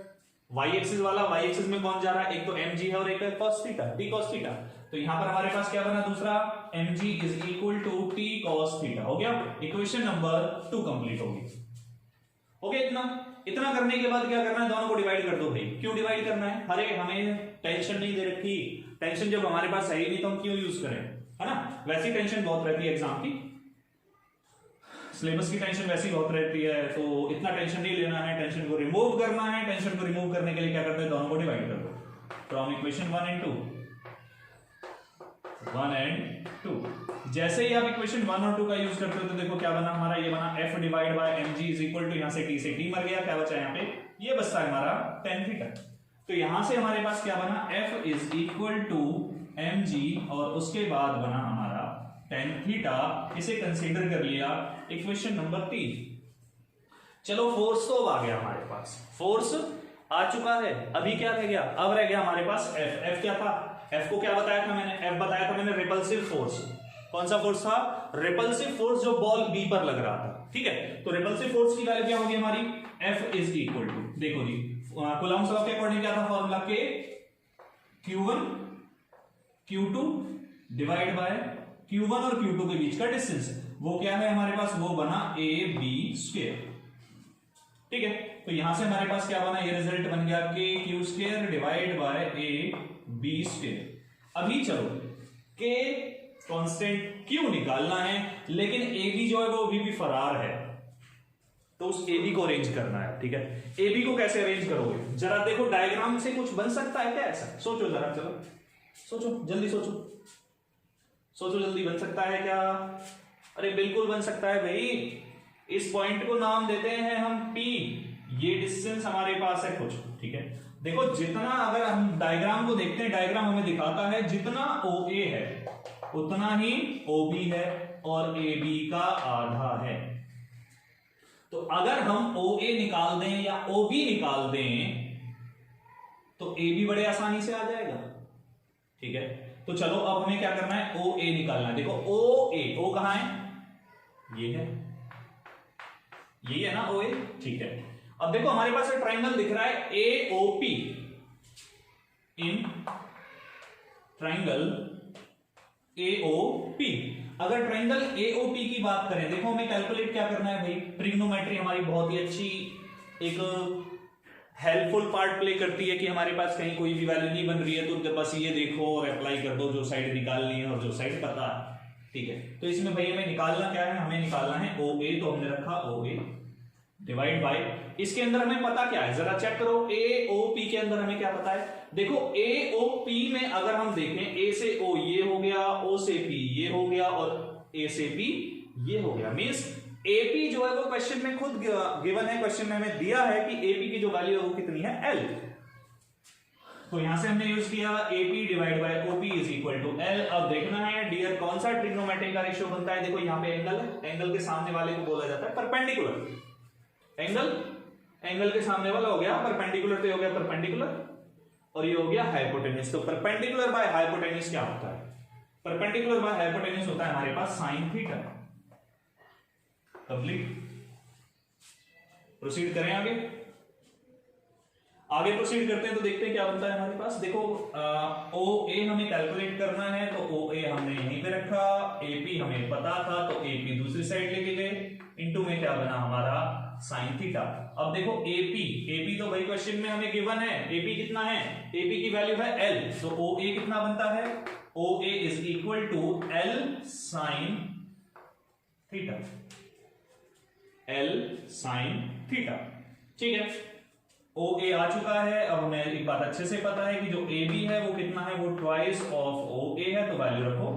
वाई एक्सिस वाला, वाई एक्सिस में कौन जा रहा है, एक तो एम जी है और एक है cos theta, T cos theta. तो यहां पर हमारे पास क्या बना दूसरा, M G is equal to T cos theta, हो गया, इक्वेशन नंबर 2 कंप्लीट होगी। हो गया इतना, इतना करने के बाद क्या करना है, दोनों को डिवाइड कर दो भाई। क्यों डिवाइड करना है, अरे हमें टेंशन नहीं दे रखी, टेंशन जब हमारे पास है ही नहीं तो हम क्यों यूज करें, है ना। वैसी टेंशन बहुत रहती है एग्जाम की, सिलेबस की टेंशन वैसी बहुत रहती है, तो इतना टेंशन नहीं लेना है, टेंशन को रिमूव करना है। टेंशन को रिमूव करने के लिए क्या करते हैं, दोनों को डिवाइड कर दो, फ्रॉम इक्वेशन 1 and 2, 1 and 2। जैसे ही आप इक्वेशन 1 और 2 का यूज करते हो तो देखो क्या बना हमारा, ये बना f divide by mg is equal to, यहां से t से t मर गया, क्या बचा यहाँ पे, ये बचता है हमारा tan थीटा। तो यहां से हमारे पास क्या बना, f is equal to mg और उसके बाद बना हमारा tan थीटा, इसे कंसीडर कर लिया इक्वेशन नंबर 3। चलो फोर्स तो आ गया हमारे पास, फोर्स आ चुका है, अभी क्या रह गया, अब रह गया हमारे पास f। f क्या था, f को क्या बताया था मैंने, f बताया था मैंने रिपल्सिव फोर्स। कौन सा फोर्स था, रिपल्सिव फोर्स जो बॉल बी पर लग रहा था। ठीक है, तो रिपल्सिव फोर्स की वैल्यू क्या होगी हमारी, f इज इक्वल टू, देखो जी कूलम्ब्स लॉ के अकॉर्डिंग क्या था फॉर्मूला, के Q1 Q2 divide by Q1 और Q2 के बीच का डिस्टेंस, वो क्या है हमारे पास, वो बना ए बी स्क्वायर। ठीक है, तो यहां से हमारे पास क्या बना, ये रिजल्ट बन गया K Q square divide by A B square. अभी चलो के कांस्टेंट क्यू निकालना है, लेकिन ए बी जो है वो अभी भी फरार है, तो उस ए बी को अरेंज करना है। ठीक है, ए बी को कैसे अरेंज करोगे, जरा देखो डायग्राम से कुछ बन सकता है क्या ऐसा, सोचो जरा, चलो सोचो जल्दी, सोचो सोचो जल्दी, बन सकता है क्या, अरे बिल्कुल बन सकता है भाई। इस पॉइंट को नाम देते हैं हम P, ये डिस्टेंस हमारे पास है कुछ। ठीक है, देखो जितना, अगर हम डायग्राम को देखते हैं, डायग्राम हमें दिखाता है जितना OA है उतना ही OB है और AB का आधा है। तो अगर हम OA निकाल दें या OB निकाल दें तो AB बड़े आसानी से आ जाएगा। ठीक है, तो चलो अब हमें क्या करना है, OA निकालना है। देखो OA, O कहां है, ये है, यही है ना OA। ठीक है, अब देखो हमारे पास एक ट्राइंगल दिख रहा है AOP, इन ट्राइंगल AOP। अगर ट्राइंगल AOP की बात करें, देखो हमें कैलकुलेट क्या करना है भाई, ट्रिग्नोमेट्री हमारी बहुत ही अच्छी एक हेल्पफुल पार्ट प्ले करती है कि हमारे पास कहीं कोई भी वैल्यू नहीं बन रही है तो बस ये देखो और अप्लाई कर दो जो साइड निकालनी है और जो साइड पता है। ठीक है, तो इसमें भाई हमें निकालना क्या है, हमें निकालना है OA, तो हमने रखा OA डिवाइड बाय, इसके अंदर हमें पता क्या है, जरा चेक करो AOP के अंदर हमें क्या पता है। देखो AOP में अगर हम देखें, A से O ये हो गया, O से P ये हो गया और A से P ये हो गया, मींस AP जो है वो क्वेश्चन में खुद गिवन है, क्वेश्चन में हमें दिया है कि AP की जो वैल्यू है वो कितनी है, L। तो यहां से हमने यूज किया AP divide by OP is equal to L। अब देखना है डियर कौन सा ट्रिग्नोमेट्री का रेशियो बनता है। देखो यहाँ पे एंगल है, एंगल के सामने वाले को बोला जाता है परपेंडिकुलर। एंगल, एंगल के सामने वाला हो गया परपेंडिकुलर, तो हो गया परपेंडिकुलर और ये हो गया हाइपोटेन्यूज। तो परपेंडिकुलर बाय हाइपोटेन्यूज क्या होता है, परपेंडिकुलर बाय हाइपोटेन्यूज होता है हमारे पास साइन थीटा। कंप्लीट, प्रोसीड करें आगे, आगे प्रोसीड करते हैं तो देखते हैं क्या बनता है हमारे पास। देखो OA हमें कैलकुलेट करना है, तो OA हमने यहीं पे रखा, AP हमें पता था तो AP दूसरी साइड लेके गए, इनटू में क्या बना हमारा साइन थीटा। अब देखो AP तो भाई क्वेश्चन में हमें गिवन है, AP कितना है, AP की वैल्यू है L, तो OA कितना बनता है, OA is equal to L sine theta. L sin theta. ठीक है, ओ ए आ चुका है। अब हमें एक बात अच्छे से पता है कि जो ए बी है वो कितना है, वो ट्वाइस ऑफ ओ ए है, तो वैल्यू रखो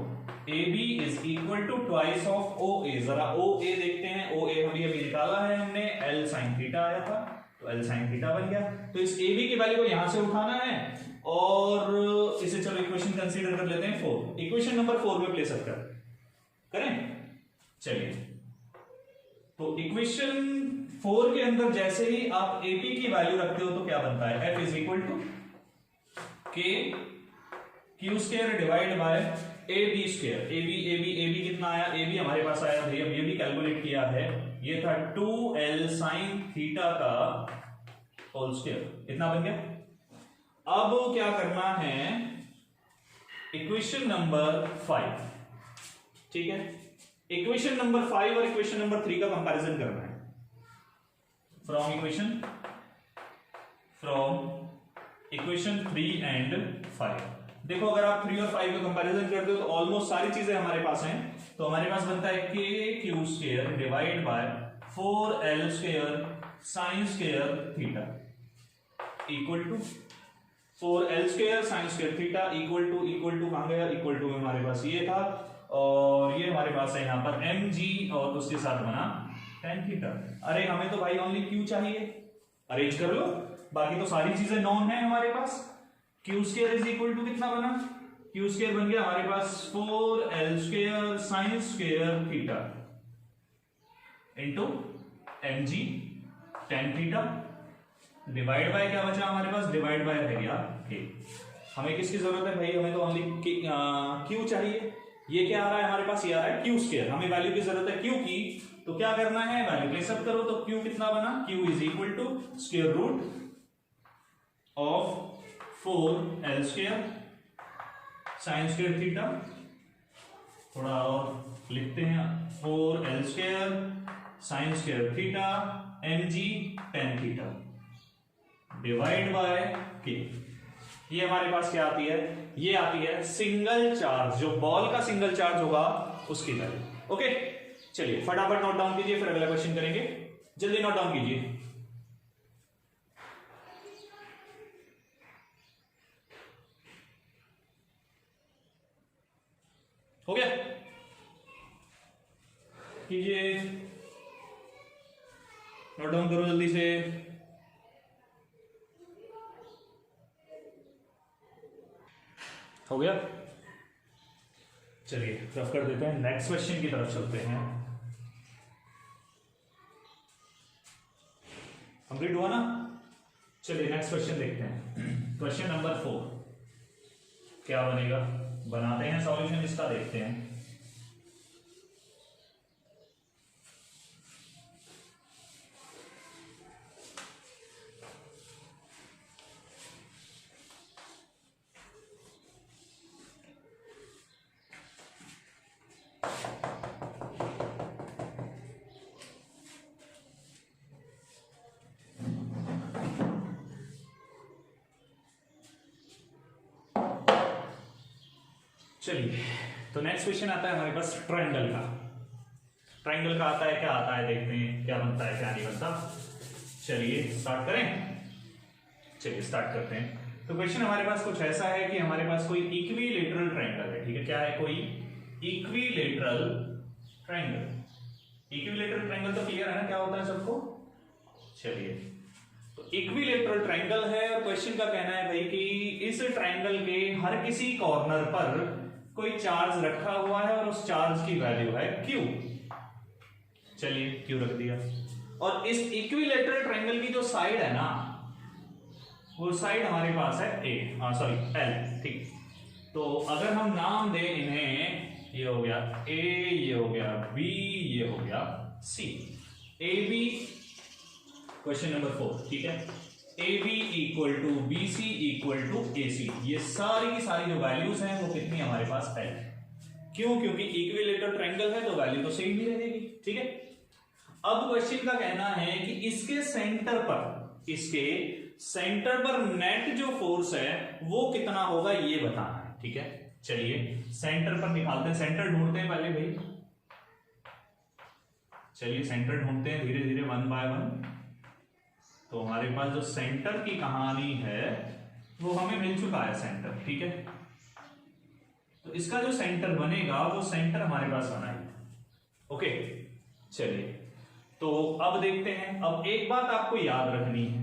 A B is equal to twice of O A. जरा ओ ए देखते हैं, ओ ए अभी निकाला है हमने, एल साइन थीटा आया था, तो एल साइन थीटा बन गया। तो इस ए बी की वैल्यू को यहां से उठाना है और इसे चलो इक्वेशन कंसीडर कर लेते हैं 4। इक्वेशन नंबर 4 में प्लेस करें। चलिए, तो इक्वेशन 4 के अंदर जैसे ही आप एपी की वैल्यू रखते हो तो क्या बनता है, F is equal to K Q square divide by A B square. A B कितना आया, ए बी हमारे पास आया भैया, ये भी कैलकुलेट किया है, ये था 2l sin थीटा का होल स्क्वायर, इतना बन गया। अब क्या करना है, इक्वेशन नंबर 5, ठीक है, इक्वेशन नंबर 5 और इक्वेशन नंबर 3 का कंपैरिजन करना है। From equation 3 and 5। देखो, अगर आप 3 और 5 का कंपैरिजन करते हो तो ऑलमोस्ट सारी चीजें हमारे पास हैं। तो हमारे पास बनता है K Q square divide by 4l square sine square theta equal to 4l square sine square theta equal to कहां गया, इक्वल टू में हमारे पास ये था और ये हमारे पास है यहां पर mg और उसके साथ बना tan थीटा। अरे हमें तो भाई ओनली q चाहिए, अरेंज कर लो, बाकी तो सारी चीजें नॉन है हमारे पास। q square is equal to कितना बना, q स्क्वायर बन गया हमारे पास 4l square sine square theta into mg tan theta divide by क्या बचा हमारे पास, डिवाइड बाय रह गया k। हमें किसकी जरूरत है भाई, हमें तो ओनली q चाहिए। ये क्या आ रहा है हमारे पास, ये आ रहा है q स्क्वायर, हमें वैल्यू की जरूरत है q की, तो क्या करना है, वैल्यू प्लेस अप करो। तो q कितना बना, q is equal to square root of 4l square sine square theta, थोड़ा और लिखते हैं, 4l square sine square theta mg tan theta divide by k। ये हमारे पास क्या आती है, ये आती है सिंगल चार्ज, जो बॉल का सिंगल चार्ज होगा उसकी वैल्यू। ओके, चलिए फटाफट नोट डाउन कीजिए, फिर अगला क्वेश्चन करेंगे। जल्दी नोट डाउन कीजिए। हो गया, कीजिए, नोट डाउन करो जल्दी से। हो गया, चलिए रफ कर देते हैं, नेक्स्ट क्वेश्चन की तरफ चलते हैं। कंप्लीट हुआ ना, चलिए नेक्स्ट क्वेश्चन देखते हैं। क्वेश्चन नंबर 4 क्या बनेगा, बनाते हैं सॉल्यूशन इसका, देखते हैं। चलिए, तो नेक्स्ट क्वेश्चन आता है हमारे पास ट्रायंगल का। ट्रायंगल का आता है, क्या आता है देखते हैं, क्या बनता है क्या नहीं बनता। चलिए स्टार्ट करें, चलिए स्टार्ट करते हैं। तो क्वेश्चन हमारे पास कुछ ऐसा है कि हमारे पास कोई इक्विलेटरल ट्रायंगल है, ठीक है, क्या है, कोई इक्विलेटरल ट्रायंगल। इक्विलेटरल ट्रायंगल तो क्लियर है ना, क्या होता है सबको। चलिए, तो इक्विलेटरल ट्रायंगल है और क्वेश्चन का कहना है भाई कि इस ट्रायंगल के हर किसी कॉर्नर पर कोई चार्ज रखा हुआ है और उस चार्ज की वैल्यू है Q। चलिए Q रख दिया, और इस इक्विलेटरल ट्रायंगल की जो साइड है ना, वो साइड हमारे पास है L, ठीक। तो अगर हम नाम दें इन्हें, ये हो गया A, ये हो गया B, ये हो गया C। AB क्वेश्चन नंबर 4, ठीक है, AB equal to BC equal to AC। ये सारी की सारी जो वैल्यूज हैं वो कितनी हमारे पास है, क्यों, क्योंकि इक्विलेटरल ट्रायंगल है तो वैल्यू तो सेम ही रहेगी, ठीक है। अब क्वेश्चन का कहना है कि इसके सेंटर पर नेट जो फोर्स है वो कितना होगा ये बताना है, ठीक है। चलिए सेंटर पर निकालते हैं, सेंटर ढूंढते हैं पहले भाई। चलिए सेंटर ढूंढते हैं धीरे धीरे 1 बाय 1। तो हमारे पास जो सेंटर की कहानी है वो हमें मिल चुका है सेंटर, ठीक है। तो इसका जो सेंटर बनेगा वो सेंटर हमारे पास बना है, ओके। चलिए तो अब देखते हैं। अब एक बात आपको याद रखनी है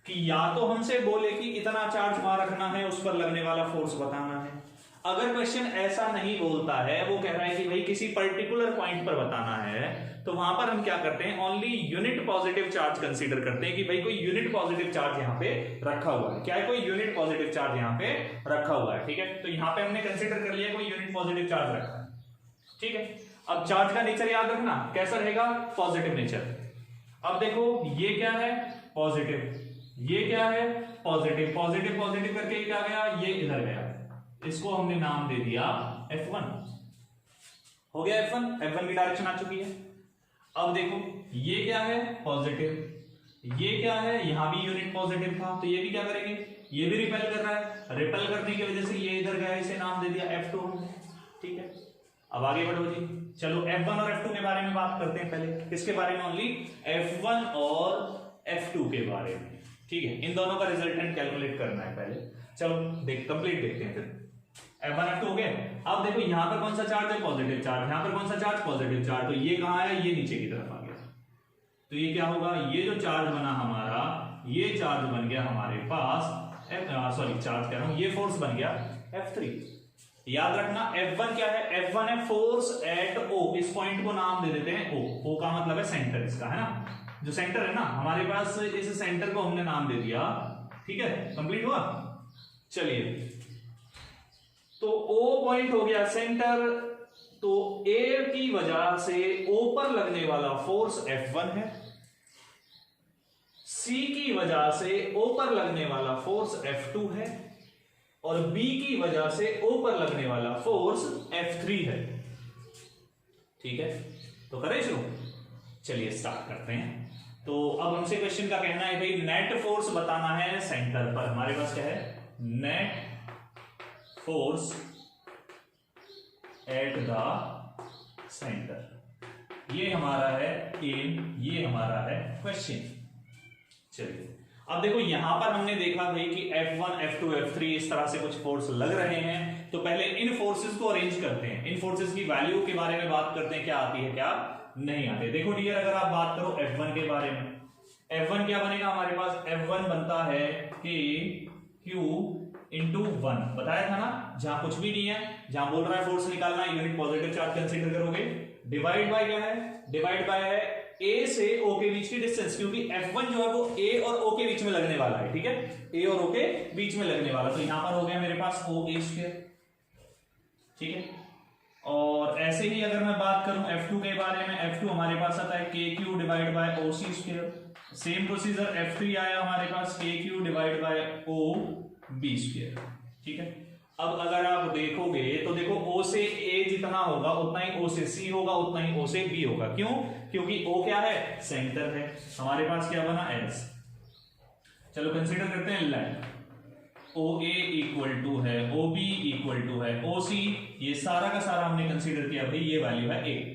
कि या तो हमसे बोले कि इतना चार्ज वहां रखना है, उस पर लगने वाला फोर्स बताना है। अगर क्वेश्चन ऐसा नहीं बोलता है, वो कह रहा है कि भाई किसी पर्टिकुलर पॉइंट पर बताना है, तो वहां पर हम क्या करते हैं, only unit positive charge consider करते हैं कि भाई कोई यूनिट पॉजिटिव चार्ज यहां पे रखा हुआ है। क्या है, कोई यूनिट पॉजिटिव चार्ज यहां पे रखा हुआ है, ठीक है। तो यहां पे हमने कंसीडर कर लिया कोई यूनिट पॉजिटिव चार्ज रखा है, ठीक है। अब चार्ज का नेचर याद रखना, कैसा रहेगा, पॉजिटिव नेचर। अब देखो ये क्या है, पॉजिटिव, ये क्या है, पॉजिटिव। पॉजिटिव पॉजिटिव करके क्या गया, ये इधर गया, इसको हमने नाम दे दिया F1। हो गया F1, F1 की डायरेक्शन आ चुकी है। अब देखो ये क्या है, पॉजिटिव, ये क्या है, यहां भी यूनिट पॉजिटिव था, तो ये भी क्या करेंगे, ये भी रिपेल कर रहा है। रिपेल करने की वजह से ये इधर गया, इसे नाम दे दिया F2, ठीक है। अब आगे बढ़ो जी, चलो F1 और F2 के बारे में बात करते हैं पहले। किसके बारे में, ओनली F1 और F2 के बारे में, ठीक है। इन दोनों का रिजल्टेंट कैलकुलेट करना है पहले। चलो कंप्लीट देखते हैं फिर। F1 F2 हो गए। अब देखो यहां पर कौन सा चार्ज है, पॉजिटिव चार्ज, यहां पर कौन सा चार्ज, पॉजिटिव चार्ज। तो ये कहां है, ये नीचे की तरफ आ गया। तो ये क्या होगा, ये जो चार्ज बना हमारा, ये चार्ज बन गया हमारे पास चार्ज कह रहा हूं, ये फोर्स बन गया F3। याद रखना F1 क्या है, F1 है फोर्स एट O। इस पॉइंट को नाम दे देते हैं O। O का मतलब है सेंटर इसका, है ना, जो सेंटर है ना हमारे पास, इस सेंटर को हमने नाम दे दिया, ठीक है। कंप्लीट हुआ। चलिए तो O पॉइंट हो गया सेंटर। तो A की वजह से O पर लगने वाला फोर्स F1 है, C की वजह से O पर लगने वाला फोर्स F2 है, और B की वजह से O पर लगने वाला फोर्स F3 है, ठीक है। तो करें शुरू, चलिए स्टार्ट करते हैं। तो अब हमसे क्वेश्चन का कहना है भाई नेट फोर्स बताना है सेंटर पर। हमारे पास क्या है, net force at the centre. ये हमारा है एम, ये हमारा है क्वेश्चन। चलिए अब देखो यहां पर हमने देखा भाई कि F1 F2 F3 इस तरह से कुछ फोर्स लग रहे हैं। तो पहले इन फोर्सेस को अरेंज करते हैं, इन फोर्सेस की वैल्यू के बारे में बात करते हैं, क्या आती है क्या नहीं आते। देखो डियर, अगर आप बात करो F1 के बारे में, F1 क्या बनेगा हमारे पास, F1 बनता है K Q इंटू 1। बताया था ना, जहां कुछ भी नहीं है, जहां बोल रहा है फोर्स निकालना, यूनिट पॉजिटिव चार्ज कंसीडर करोगे, डिवाइड बाय क्या है, डिवाइड बाय है A से O के बीच की डिस्टेंस, क्योंकि F1 जो है वो A और O के बीच में लगने वाला है, ठीक है, A और O के बीच में लगने वाला। तो यहां पर हो गया मेरे पास OA², ठीक है। और ऐसे ही अगर मैं बात करूं F2 के बारे में, F2 हमारे पास आता है KQ divide by OC²। Same procedure F3 आया हमारे पास KQ डिवाइड बाय OB², ठीक है। अब अगर आप देखोगे तो देखो O से A जितना होगा उतना ही O से C होगा, उतना ही O से B होगा। क्यों, क्योंकि O क्या है, सेंटर है। हमारे पास क्या बना, S। चलो कंसीडर करते हैं लेंथ। OA इक्वल टू है OB इक्वल टू है OC, ये सारा का सारा हमने कंसीडर किया भाई, ये वैल्यू है A।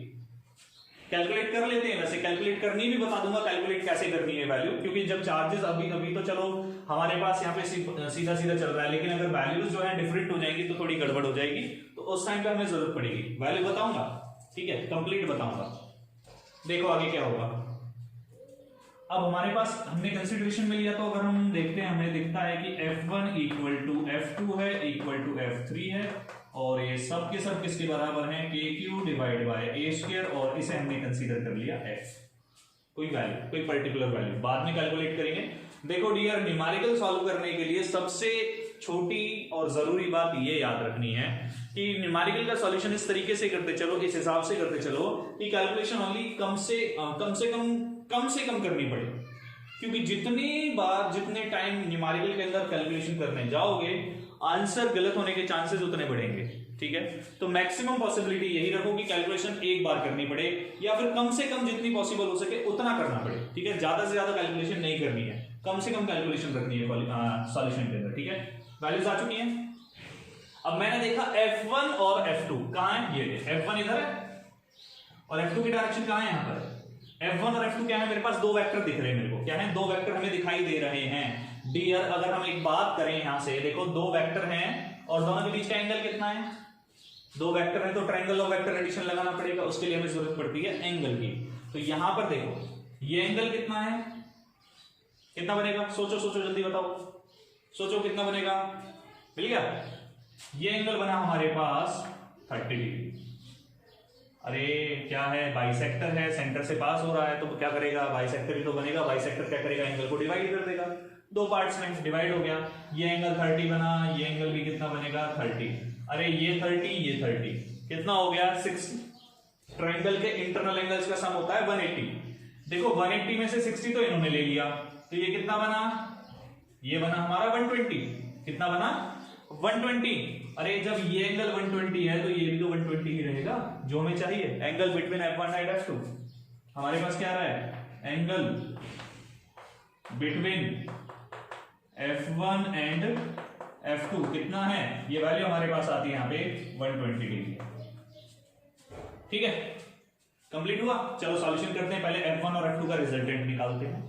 कैलकुलेट कर लेते हैं, वैसे कैलकुलेट करनी भी बता दूंगा, कैलकुलेट कैसे करनी है वैल्यू, क्योंकि जब चार्जेस अभी तो चलो हमारे पास यहाँ पे सीधा सीधा चल रहा है, लेकिन अगर वैल्यूज जो है डिफरेंट हो जाएंगी तो थोड़ी गड़बड़ हो जाएगी, तो उस टाइम पे हमें जरूरत पड़ेगी। वैल्यू बताऊंगा, ठीक है, कंप्लीट बताऊंगा। देखो आगे क्या होगा। अब हमारे पास हमने कंसिडरेशन में लिया, तो अगर हम देखते हैं हमें दिखता है कि F1 इक्वल टू F2 है इक्वल टू F3 है, और ये सब के सब किसके बराबर हैं, KQ डिवाइड बाय A², और इसे हमने कंसीडर कर लिया F। कोई वैल्यू, कोई पर्टिकुलर वैल्यू बाद में कैलकुलेट करेंगे। देखो डियर, न्यूमेरिकल सॉल्व करने के लिए सबसे छोटी और जरूरी बात ये याद रखनी है कि न्यूमेरिकल का सॉल्यूशन इस तरीके से करते चलो, इस हिसाब से करते चलो कि कैलकुलेशन ओनली कम से कम करनी पड़े, क्योंकि जितनी बार जितने टाइम न्यूमेरिकल के अंदर कैलकुलेशन करने जाओगे आंसर गलत होने के चांसेस उतने बढ़ेंगे, ठीक है। तो मैक्सिमम पॉसिबिलिटी यही रखो कि कैलकुलेशन एक बार करनी पड़े, या फिर कम से कम जितनी पॉसिबल हो सके उतना करना पड़े, ठीक है। ज्यादा से ज्यादा कैलकुलेशन नहीं करनी है, कम से कम कैलकुलेशन रखनी है सॉल्यूशन के अंदर, ठीक है। वैल्यूज आ चुकी हैं। अब मैंने देखा F1 और F2 कहां है, ये F1 इधर है और F2 की डायरेक्शन कहाँ है यहाँ पर? F1 और F2 क्या है? मेरे पास दो वेक्टर दिख रहे हैं मेरे को। क्या है? दो वेक्टर हमें दिखाई दे रहे हैं डियर। अगर हम एक बात करें यहां से, देखो दो वेक्टर हैं और दोनों के बीच का एंगल कितना है? दो वेक्टर है तो ट्रायंगल ऑफ वेक्टर एडिशन लगाना पड़ेगा, उसके लिए हमें जरूरत पड़ती है एंगल की। तो यहां पर देखो ये एंगल कितना है, कितना बनेगा? सोचो सोचो जल्दी बताओ, सोचो कितना बनेगा? मिल गया? ये एंगल बना हमारे पास 30 डिग्री। अरे क्या है, बाइसेक्टर है, सेंटर से पास हो रहा है, तो क्या करेगा? बाइसेक्टर ही तो बनेगा। बाइसेक्टर क्या करेगा? एंगल को डिवाइड कर देगा, दो पार्ट्स में डिवाइड हो गया। ये एंगल 30 बना, ये एंगल भी कितना बनेगा? 30। अरे ये 30, ये 30, कितना हो गया? 60। ट्रायंगल के इंटरनल एंगल्स का सम होता है 180। देखो 180 में से 60 तो इन्होंने ले लिया, तो ये कितना बना? ये बना हमारा 120। कितना बना? 120। अरे जब ये एंगल 120 है तो ये भी तो 120 ही रहेगा, जो हमें चाहिए। Angle between F1 and F2 हमारे पास क्या आ रहा है? Angle between F1 and F2 कितना है? ये वैल्यू हमारे पास आती है यहाँ पे 120 डिग्री। ठीक है, कंप्लीट हुआ। चलो सॉल्यूशन करते हैं। पहले F1 और F2 का रिजल्टेंट निकालते हैं,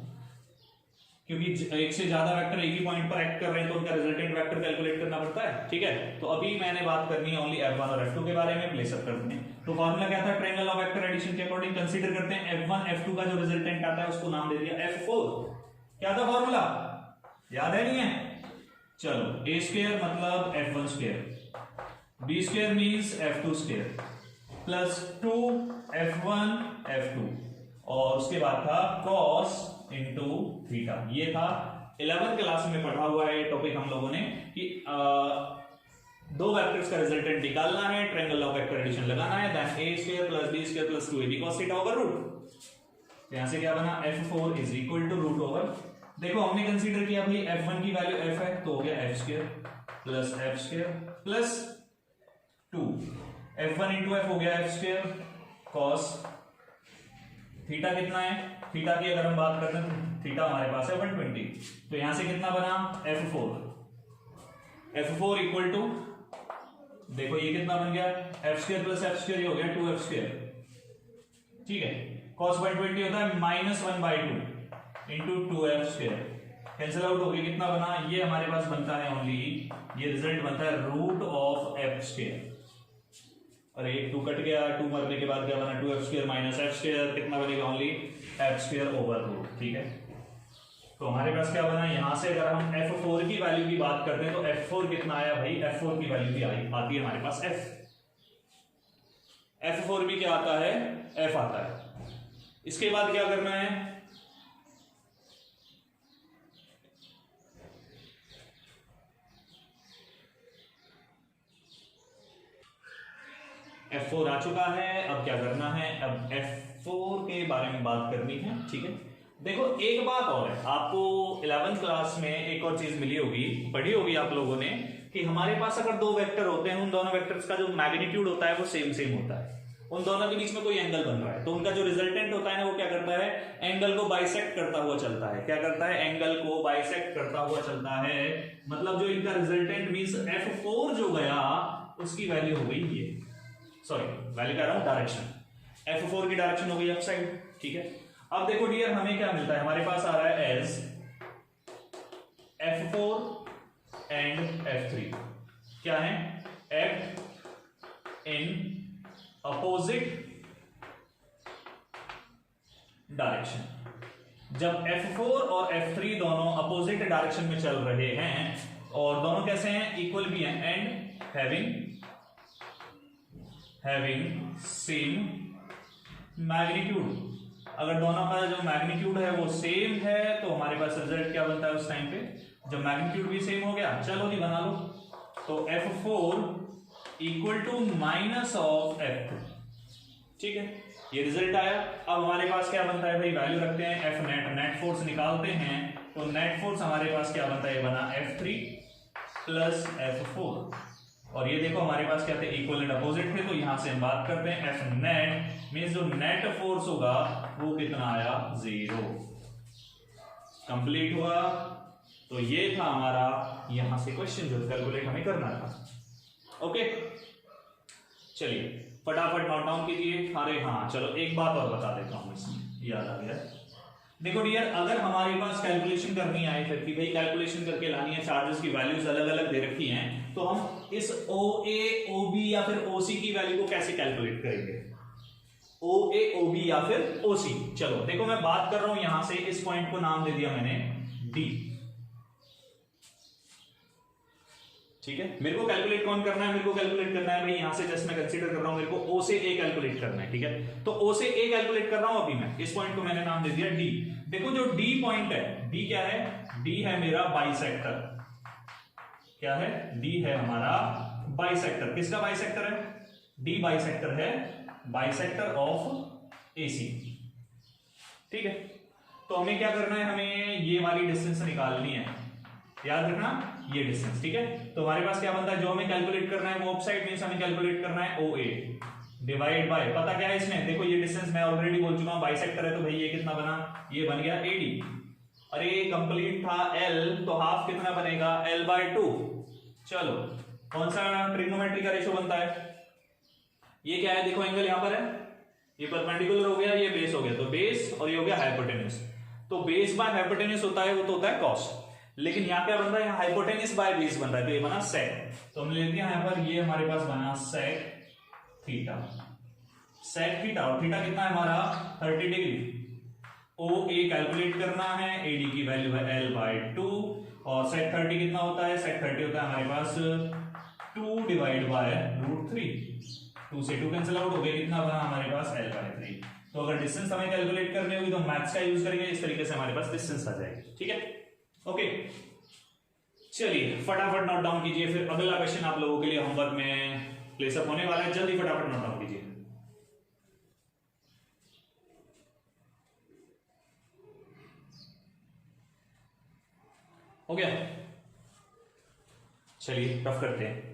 क्योंकि एक से ज्यादा वेक्टर एक ही पॉइंट पर एक्ट कर रहे हैं तो उनका रिजल्टेंट वेक्टर कैलकुलेट करना पड़ता है। ठीक है, तो अभी मैंने बात करनी है ओनली F1 और F2 के बारे में। प्लेस अप करते हैं। तो फॉर्मूला क्या था? ट्रायंगल ऑफ वेक्टर एडिशन के अकॉर्डिंग कंसीडर करते हैं F1 F2 का जो रिजल्टेंट आता है उसको नाम दे दिया F4। क्या था फॉर्मूला? याद है? नहीं है? चलो, a स्क्वायर मतलब F1 square, b square means F2 square plus 2F1 F2, और उसके बाद था cos इंटू थीटा। ये था 11th क्लास में पढ़ा हुआ है टॉपिक हम लोगों ने कि दो वेक्टर्स का रिजल्टेंट निकालना है, ट्रायंगल ऑफ वेक्टर एडिशन लगाना है, then a square plus b square plus 2ab cos theta over root. यहां से क्या बना? F4 is equal to root over. देखो हमने कंसीडर किया भाई F1 की वैल्यू f है, तो हो गया f square plus f square plus 2 F1 into f हो गया f स्क्वायर cos थीटा कितना है? थीटा की अगर हम बात करते हैं तो थीटा हमारे पास है 120, तो यहां से कितना बना? F4 इक्वल टू, देखो ये कितना बन गया? f square plus f square, ये हो गया 2f स्क्वायर। ठीक है, cos 120 होता है -1/2 into 2f square, cancel out हो गया। कितना बना? ये हमारे पास बनता है ओनली, ये रिजल्ट बनता है रूट ऑफ f स्क्वायर। अरे 2 कट गया, 2 मरने के बाद क्या बना? 2f square minus f square, कितना बनेगा? Only f square over root. ठीक है, तो हमारे पास क्या बना? यहां से अगर हम F4 की वैल्यू की बात करते हैं तो F4 कितना आया भाई? F4 की वैल्यू भी आती है हमारे पास f। F4 भी क्या आता है? f आता है। इसके बाद क्या करना है? F4 आ चुका है, अब क्या करना है? अब F4 के बारे में बात करनी है। ठीक है, देखो एक बात और है, आपको 11th क्लास में एक और चीज मिली होगी, पढ़ी होगी आप लोगों ने, कि हमारे पास अगर दो वेक्टर होते हैं, उन दोनों वेक्टर्स का जो मैग्नीट्यूड होता है वो सेम सेम होता है, उन दोनों के बीच में कोई एंगल बन रहा है, तो उनका जो रिजल्टेंट होता है ना वो क्या करता है? एंगल को बाइसेक्ट करता हुआ चलता है। क्या करता है? एंगल को बाइसेक्ट करता हुआ चलता है। मतलब जो इनका रिजल्टेंट मींस F4 जो गया उसकी वैल्यू हो गई ये, सॉरी वैल्यू कह रहा हूं डायरेक्शन, F4 की डायरेक्शन हो गई अप साइड। ठीक है, अब देखो डियर हमें क्या मिलता है? हमारे पास आ रहा है एज F4 एंड F3 क्या है? Act in opposite direction. जब F4 और F3 दोनों अपोजिट डायरेक्शन में चल रहे हैं और दोनों कैसे हैं? इक्वल भी हैं एंड हैविंग सेम मैग्नीट्यूड। अगर दोनों का जो मैग्नीट्यूड है वो सेम है तो हमारे पास रिजल्ट क्या बनता है उस टाइम पे? जब मैग्नीट्यूड भी सेम हो गया, चलो जी बना लो, तो F4 equal to minus of F2। ठीक है, ये रिजल्ट आया। अब हमारे पास क्या बनता है भाई? वैल्यू रखते हैं F नेट, नेट फोर्स निकालते हैं, तो नेट फोर्स हमारे पास क्या बनता है? बना F3 प्लस F4, और ये देखो हमारे पास क्या थे? इक्वल एंड अपोजिट थे, तो यहां से हम बात करते हैं F नेट मींस जो नेट फोर्स होगा वो कितना आया? 0। कंप्लीट हुआ। तो ये था हमारा यहां से क्वेश्चन जो कैलकुलेट हमें करना था। ओके, चलिए फटाफट नोट डाउन कीजिए। अरे हाँ चलो एक बात और बता देता हूँ, इसमें याद आ गया। देखो डियर, अगर हमारे पास कैलकुलेशन करनी आए फिर कि भाई कैलकुलेशन करके लानी है, चार्जेस की वैल्यूज अलग अलग दे रखी हैं, तो हम इस OA OB या फिर OC की वैल्यू को कैसे कैलकुलेट करेंगे? OA OB या फिर OC। चलो देखो मैं बात कर रहा हूं यहां से, इस पॉइंट को नाम दे दिया मैंने D, ठीक है। मेरे को कैलकुलेट कौन करना है? मेरे को कैलकुलेट करना है भाई यहां से जस्ट मैं कंसीडर कर रहा हूं, मेरे को O से A कैलकुलेट करना है, ठीक है। तो O से A कैलकुलेट कर रहा हूं अभी मैं, इस पॉइंट को मैंने नाम दे दिया D। देखो जो D पॉइंट है, D क्या है? D है मेरा बाइसेक्टर। क्या है? D है हमारा बाइसेक्टर। किसका बाइसेक्टर है? D बाइसेक्टर है, बाइसेक्टर ऑफ AC, ठीक है। तो हमें क्या करना है? हमें ये वाली डिस्टेंस निकालनी है, याद रखना ये डिस्टेंस, ठीक है। तो हमारे पास क्या बनता है? जो हमें कैलकुलेट करना है वो ऑफसाइड मींस हमें कैलकुलेट करना है OA डिवाइड बाय, पता क्या है इसमें? देखो ये डिस्टेंस मैं ऑलरेडी बोल चुका हूं, बाइसेक्टर है तो भाई ये कितना बना? ये बन गया AD। अरे कंप्लीट था L, तो हाफ कितना बनेगा? L/2। चलो कौन सा ट्रिग्नोमेट्री का रेशो बनता है? ये क्या है? देखो एंगल यहां पर है, ये परपेंडिकुलर हो गया, ये बेस हो गया, तो बेस और ये हो गया हाइपोटेन्यूज। तो बेस बाय हाइपोटेन्यूज होता है वो तो होता है कॉस, लेकिन यहाँ क्या बन रहा है? यहाँ हाइपोटेन्यूज बाय बेस बन रहा है, तो ये बना सेक। तो हम लेते हैं यहाँ पर, ये हमारे पास बना सेक थीटा। सेक थीटा, और थीटा कितना है हमारा? 30 डिग्री। OA कैलकुलेट करना है, AD की वैल्यू है L/2, और सेक 30 कितना होता है? सेक 30 होता है हमारे पास 2 डिवाइड बाय √3। 2 से 2 कैंसिल आउट हो गया, कितना बना हमारे पास? L/3। तो अगर डिस्टेंस हमें कैलकुलेट करनी होगी तो मैथ्स का यूज करेंगे, इस तरीके से हमारे पास डिस्टेंस आ जाएगी, ठीक है। ओके चलिए फटाफट नोट डाउन कीजिए, फिर अगला क्वेश्चन आप लोगों के लिए होमवर्क में प्लेसअप होने वाला है, जल्दी फटाफट नोट डाउन कीजिए। हो गया? चलिए रफ करते हैं।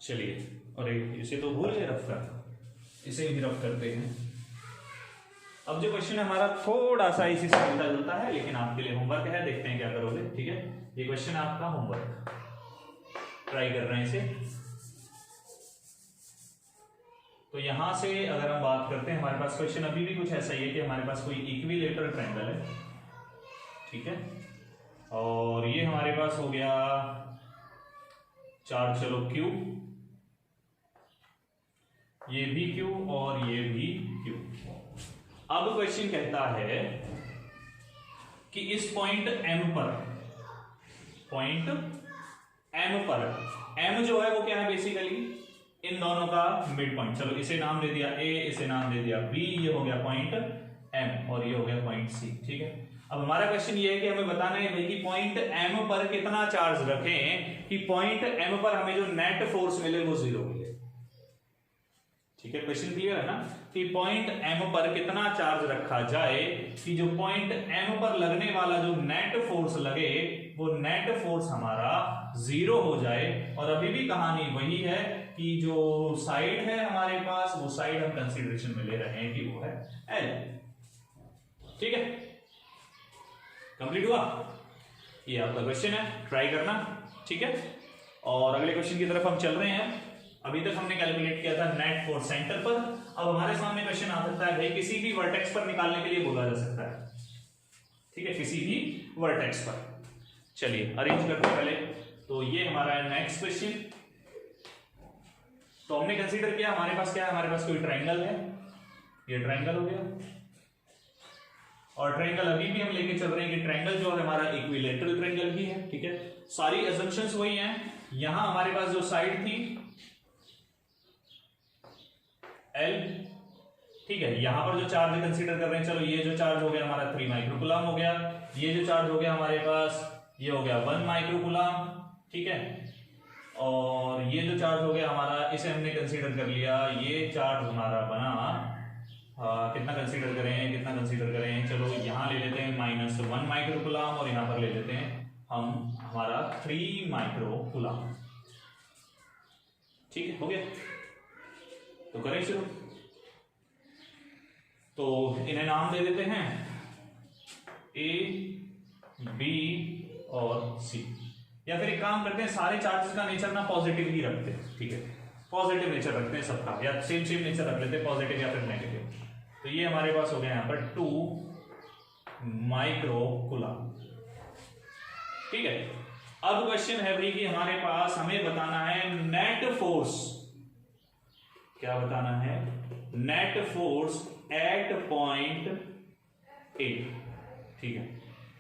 चलिए, अरे इसे तो भूल गए रफ करना, इसे भी रफ करते हैं। अब जो क्वेश्चन है हमारा थोड़ा सा इसी से मिलता जुलता है, लेकिन आपके लिए होमवर्क है, देखते हैं क्या करोगे, ठीक है। ये क्वेश्चन आपका होमवर्क, ट्राई कर रहे हैं इसे। तो यहां से अगर हम बात करते हैं, हमारे पास क्वेश्चन अभी भी कुछ ऐसा ही है कि हमारे पास कोई इक्विलेटरल ट्रायंगल है, ठीक है, और ये हमारे पास हो गया चार्ज, चलो Q, ये भी Q और ये भी Q। अब क्वेश्चन कहता है कि इस पॉइंट M पर, पॉइंट M पर, M जो है वो क्या है? बेसिकली इन दोनों का मिड पॉइंट। चलो इसे नाम दे दिया A, इसे नाम दे दिया B, ये हो गया पॉइंट M और ये हो गया पॉइंट C, ठीक है। अब हमारा क्वेश्चन ये है कि हमें बताना है भाई कि पॉइंट M पर कितना चार्ज रखें कि पॉइंट M पर हमें जो नेट फोर्स मिले वो 0 मिले, ठीक है। क्वेश्चन क्लियर है ना? कि पॉइंट M पर कितना चार्ज रखा जाए कि जो पॉइंट M पर लगने वाला जो नेट फोर्स लगे वो नेट फोर्स हमारा 0 हो जाए। और अभी भी कहानी वही है कि जो साइड है हमारे पास, वो साइड हम कंसीडरेशन में ले रहे हैं कि वो है L, ठीक है। कंप्लीट हुआ? ये आपका क्वेश्चन है, ट्राई करना, ठीक है। और अगले क्वेश्चन की तरफ हम चल रहे हैं। अभी तक हमने कैलकुलेट किया था नेट फोर्स सेंटर पर, अब हमारे सामने क्वेश्चन आ सकता है भाई किसी भी वर्टेक्स पर निकालने के लिए बोला जा सकता है, ठीक है, किसी भी वर्टेक्स पर। चलिए अरेंज करते हैं पहले। तो ये हमारा है नेक्स्ट क्वेश्चन। तो हमने कंसीडर किया हमारे पास क्या है? हमारे पास कोई ट्रायंगल है, ये ट्रायंगल हो गया, और ट्रायंगल अभी भी हम लेके चल रहे हैं कि ट्रायंगल जो है हमारा इक्विलेटरल ट्रायंगल ही है, ठीक है। सारी असम्पशंस वही हैं। यहां हमारे पास जो साइड थी L, ठीक है, यहां पर जो चार्ज कंसीडर कर रहे हैं, चलो ये जो चार्ज हो गया हमारा 3 माइक्रोकूलम हो गया, ये जो चार्ज हो गया हमारे पास ये हो गया 1 माइक्रोकूलम, ठीक है। और ये जो चार्ज हो गया हमारा, इसे हमने कंसीडर कर लिया, ये चार्ज हमारा बना कितना कंसीडर करें, चलो यहाँ ले लेते हैं -1 माइक्रो कूलम और यहाँ पर ले लेते हैं हम हमारा 3 माइक्रो कूलम। ठीक है, हो गया। तो करें शुरू। तो इन्हें नाम दे देते हैं A, B और C, या फिर एक काम करते हैं सारे चार्जेस का नेचर ना पॉजिटिव ही रखते हैं। ठीक है, पॉजिटिव नेचर रखते हैं सबका, या सेम नेचर रख लेते हैं, पॉजिटिव या फिर नेगेटिव। तो ये हमारे पास हो गया यहाँ पर 2 माइक्रो कूलम। ठीक है, अब क्वेश्चन है भाई कि हमारे पास हमें बताना है नेट फोर्स। क्या बताना है? Net force at point A. ठीक है,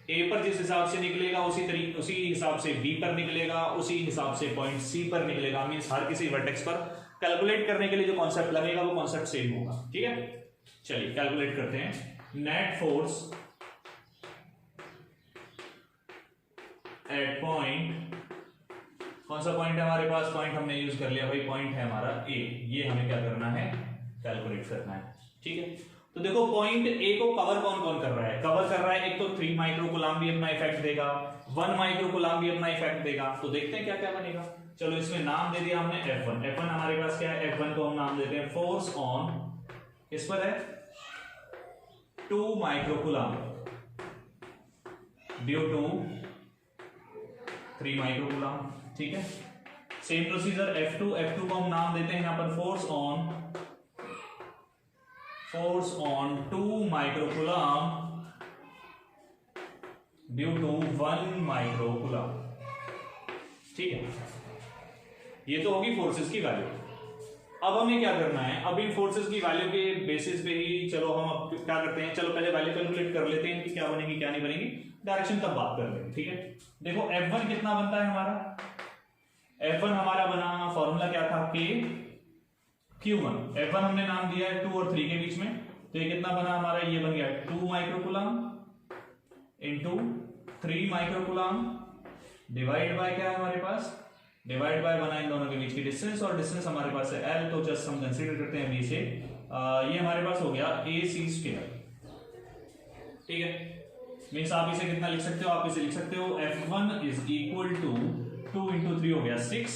ए पर जिस हिसाब से निकलेगा उसी हिसाब से बी पर निकलेगा, उसी हिसाब से पॉइंट सी पर निकलेगा। मींस हर किसी वर्टेक्स पर कैलकुलेट करने के लिए जो कॉन्सेप्ट लगेगा वो कॉन्सेप्ट सेम होगा। ठीक है, चलिए कैलकुलेट करते हैं। नेट फोर्स एट पॉइंट, कौन सा पॉइंट है हमारे पास? पॉइंट हमने यूज कर लिया भाई, पॉइंट है हमारा ए। ये हमें क्या करना है? कैलकुलेट करना है। ठीक है, तो देखो पॉइंट ए को कवर कौन कौन कर रहा है? कवर कर रहा है एक तो 3 माइक्रो कूलम भी अपना इफेक्ट देगा, 1 माइक्रो कूलम भी अपना इफेक्ट देगा। तो देखते हैं क्या क्या बनेगा। चलो इसमें नाम दे दिया हमने F1। F1 हमारे पास क्या है? F1 को हम नाम देते हैं फोर्स ऑन, इस पर है 2 micro coulomb due to 3 micro coulomb. ठीक है, सेम प्रोसीजर F2 को हम नाम देते हैं यहां पर force on 2 micro coulomb due to 1 micro coulomb. ठीक है, ये तो होगी फोर्सेस की वैल्यू। अब हमें क्या करना है? अब इन फोर्सेस की वैल्यू के बेसिस पे ही चलो हम अब क्या करते हैं, चलो पहले वैल्यू कैलकुलेट कर लेते हैं कि क्या बनेगी क्या नहीं बनेगी, डायरेक्शन तब बात कर लेंगे। ठीक है, देखो F1 कितना बनता है हमारा? F1 हमारा बना, फॉर्मूला क्या था? K Q1। F1 हमने नाम दिया है 2 और 3 के बीच में, तो ये कितना बना हमारा? ये बन गया 2 micro coulomb into 3 micro coulomb divide by क्या है हमारे पास? डिवाइड बाय बना इन दोनों के बीच की डिस्टेंस, और डिस्टेंस हमारे पास है L, तो जस्ट हम कंसीडर करते हैं B से। ये हमारे पास हो गया AC स्क्वायर। ठीक है, मीन्स आप इसे कितना लिख सकते हो? आप इसे लिख सकते हो F1 is equal to 2 into 3 हो गया 6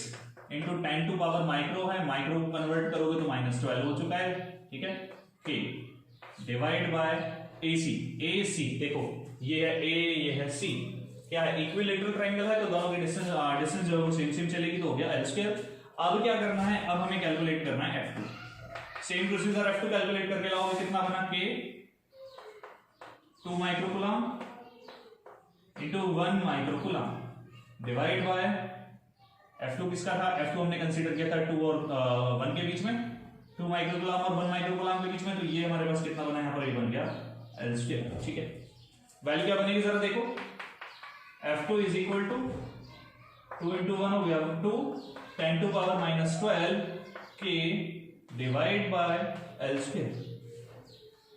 इंटू 10 टू पावर माइक्रो है, माइक्रो को कन्वर्ट करोगे तो -12 हो चुका है। ठीक है, K डिवाइड बाय AC देखो ये है A, ये है C, क्या है? इक्विलेटरल ट्रायंगल है, तो दोनों की डिस्टेंस जो है सेम चलेगी, तो हो गया L स्क्वायर। अब क्या करना है? अब हमें कैलकुलेट करना है F2। Same procedure, F2 calculate करके लाओगे, कितना बना? K 2 micro coulomb into 1 micro coulomb divide by F2 किसका था? F2 हमने कंसीडर किया था 2 और 1 के बीच में, 2 माइक्रो कूलम और 1 माइक्रो कूलम के बीच में, तो ये हमारे पास कितना बना? यहाँ पर ये बन गया L स्क्वायर। ठीक है, वैल्यू क्या बनेगी जरा देखो। F2 is equal to 2 into 1 हो गया 2, 10 टू पावर -12 K डिवाइड बाय L स्क्वायर।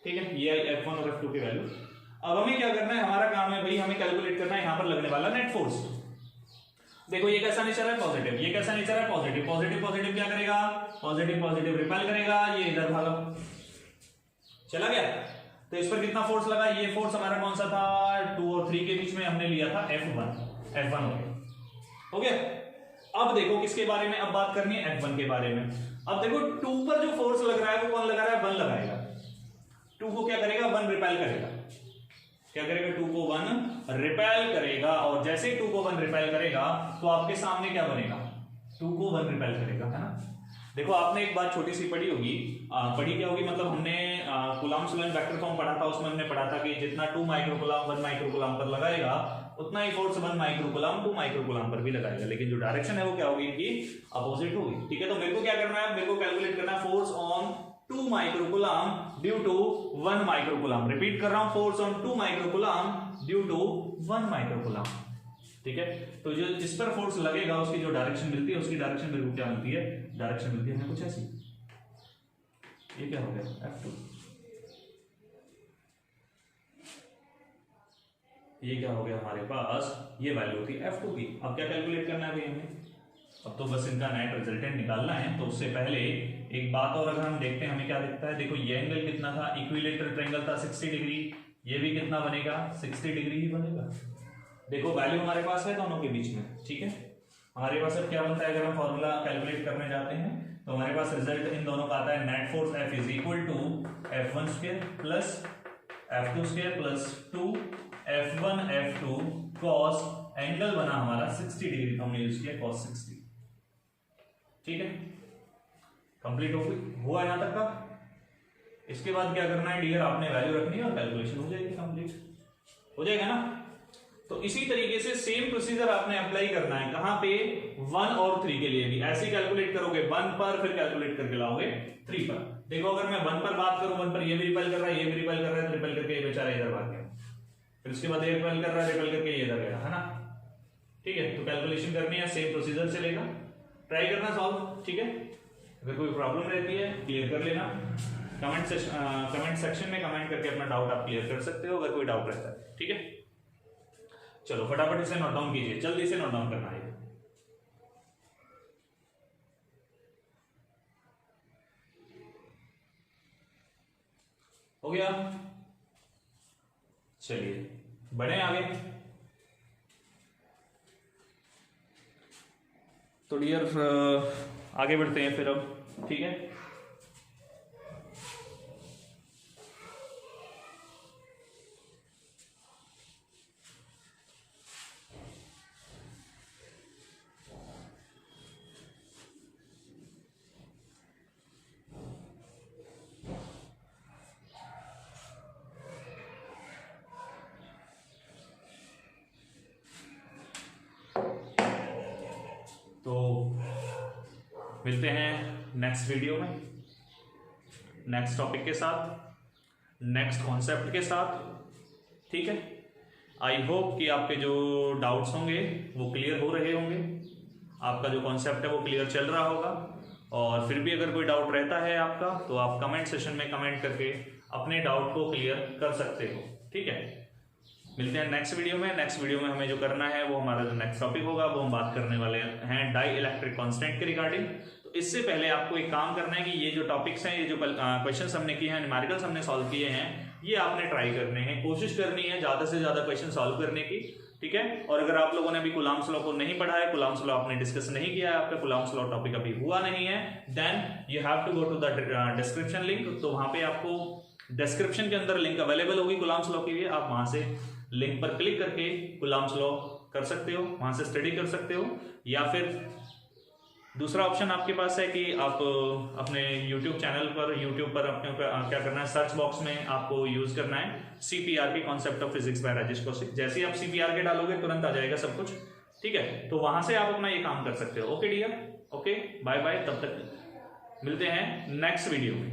ठीक है, ये F1 और F2 की वैल्यू। अब हमें क्या करना है? हमारा काम है भाई, हमें कैलकुलेट करना है यहां पर लगने वाला नेट फोर्स। देखो ये कैसा नेचर है? पॉजिटिव। ये कैसा नेचर है? पॉजिटिव। पॉजिटिव क्या करेगा? पॉजिटिव रिपेल करेगा, ये इधर भागा, चला गया। तो इस पर कितना फोर्स लगा? ये फोर्स हमारा कौन सा था? 2 और 3 के बीच में हमने लिया था F1 हो गया। अब देखो किसके बारे में अब बात करनी है? F1 के बारे में। अब देखो 2 पर जो फोर्स लग रहा है वो कौन लगा रहा है? 1 लगाएगा। 2 को क्या करेगा? 1 रिपेल करेगा। क्या करेगा? 2 को 1 रिपेल करेगा, और जैसे ही 2 को 1 रिपेल करेगा तो आपके सामने क्या बनेगा? 2 को 1 रिपेल करेगा, है ना। देखो आपने एक बात छोटी सी पढ़ी होगी, पढ़ी क्या होगी मतलब हमने कूलम्ब्स लॉ वेक्टर फॉर्म पढ़ा था, उसमें हमने पढ़ा था कि जितना 2 माइक्रो कूलम 1 माइक्रो कूलम पर लगाएगा उतना ही force 1 micro coulomb 2 micro coulomb पर भी लगाएगा, लेकिन जो डायरेक्शन है वो क्या होगी? इनकी अपोजिट होगी। ठीक है, तो मेरे को क्या करना है? मेरे को कैलकुलेट करना है force on 2 micro coulomb due to 1 micro coulomb. Repeat कर रहा हूं, force on 2 micro coulomb due to 1 micro coulomb. ठीक है, तो जो इस पर फोर्स लगेगा उसकी जो डायरेक्शन मिलती है, उसकी डायरेक्शन मेरे को क्या मिलती है? डायरेक्शन मिलती है हमें कुछ ऐसी। ये क्या हो गया? F2। ये क्या हो गया हमारे पास? ये वैल्यू होती है F2 की। अब क्या कैलकुलेट करना है भाई हमें? अब तो बस इनका नेट रिजल्टेंट निकालना है। तो उससे पहले एक बात और अगर हम देखते हैं हमें क्या दिखता है, देखो ये एंगल कितना था, इक्विलेटरल ट्रायंगल था 60 डिग्री, ये भी कितना बनेगा 60 डिग्री ही बनेगा। देखो वैल्यू हमारे पास है दोनों के बीच में, ठीक है। हमारे पास अब क्या बनता है, अगर हम फॉर्मूला कैलकुलेट करने जाते हैं तो हमारे पास रिजल्ट इन दोनों का आता है, net force F is equal to F1 square plus F2 square plus 2 F1 F2 cos angle बना हमारा 60 डिग्री, हमने यूज किया cos 60, ठीक है। कंप्लीट हुआ यहां तक का। इसके बाद क्या करना है डियर, आपने वैल्यू रखनी है और कैलकुलेशन हो जाएगी, कंप्लीट हो जाएगा ना। तो इसी तरीके से सेम प्रोसीजर आपने अप्लाई करना है, कहां पे 1 और 3 के लिए भी ऐसे कैलकुलेट करोगे 1 पर, फिर कैलकुलेट करके लाओगे 3 पर। देखो अगर मैं 1 पर बात करूं, 1 पर ये भी रिपेल कर रहा है, ये भी रिपेल कर रहा है, तो रिपेल करके ये बेचारा इधर भाग गया, फिर उसके बाद ये रिपेल कर रहा है, रिपेल करके ये इधर गया, है ना, ठीक है। तो कैलकुलेशन करनी है, सेम प्रोसीजर चलेगा, ट्राई करना सॉल्व, ठीक है। अगर कोई प्रॉब्लम रहती है क्लियर कर लेना, कमेंट सेक्शन में कमेंट करके अपना डाउट आप क्लियर कर सकते हो अगर कोई डाउट रहता है, ठीक है। चलो फटाफट इसे नोट डाउन कीजिए, जल्दी से नोट डाउन करना है। हो गया, चलिए बढ़े आगे। तो डियर आगे बढ़ते हैं फिर अब, ठीक है। तो मिलते हैं नेक्स्ट वीडियो में, नेक्स्ट टॉपिक के साथ, नेक्स्ट कॉन्सेप्ट के साथ, ठीक है। आई होप कि आपके जो डाउट्स होंगे वो क्लियर हो रहे होंगे, आपका जो कॉन्सेप्ट है वो क्लियर चल रहा होगा। और फिर भी अगर कोई डाउट रहता है आपका तो आप कमेंट सेशन में कमेंट करके अपने डाउट को क्लियर कर सकते हो, ठीक है। मिलते हैं नेक्स्ट वीडियो में। नेक्स्ट वीडियो में हमें जो करना है वो हमारा जो नेक्स्ट टॉपिक होगा वो हम बात करने वाले हैं डाई इलेक्ट्रिक कांस्टेंट के रिगार्डिंग। तो इससे पहले आपको एक काम करना है कि ये जो टॉपिक्स हैं, ये जो क्वेश्चंस हमने किए हैं, न्यूमेरिकल्स हमने सॉल्व किए हैं, ये आपने ट्राई करने हैं, कोशिश करनी है ज़्यादा से ज़्यादा क्वेश्चन सॉल्व करने की, ठीक है। और अगर आप लोगों ने अभी कूलॉम्स लॉ को नहीं पढ़ा है, कूलॉम्स लॉ आपने डिस्कस नहीं किया है, आपका कूलॉम्स लॉ टॉपिक अभी हुआ नहीं है, then you have to go to the description link. तो वहाँ पे आपको डिस्क्रिप्शन के अंदर लिंक अवेलेबल होगी कूलॉम्स लॉ के लिए, आप वहाँ से लिंक पर क्लिक करके कूलॉम्स लॉ कर सकते हो, वहाँ से स्टडी कर सकते हो। या फिर दूसरा ऑप्शन आपके पास है कि आप अपने YouTube चैनल पर, YouTube पर अपने क्या करना है, सर्च बॉक्स में आपको यूज करना है CPR के concept of physics by Rajesh Kaushik. जैसे ही आप CPR के डालोगे तुरंत आ जाएगा सब कुछ, ठीक है। तो वहां से आप अपना ये काम कर सकते हो। Okay dear, okay bye bye, तब तक मिलते हैं नेक्स्ट वीडियो में।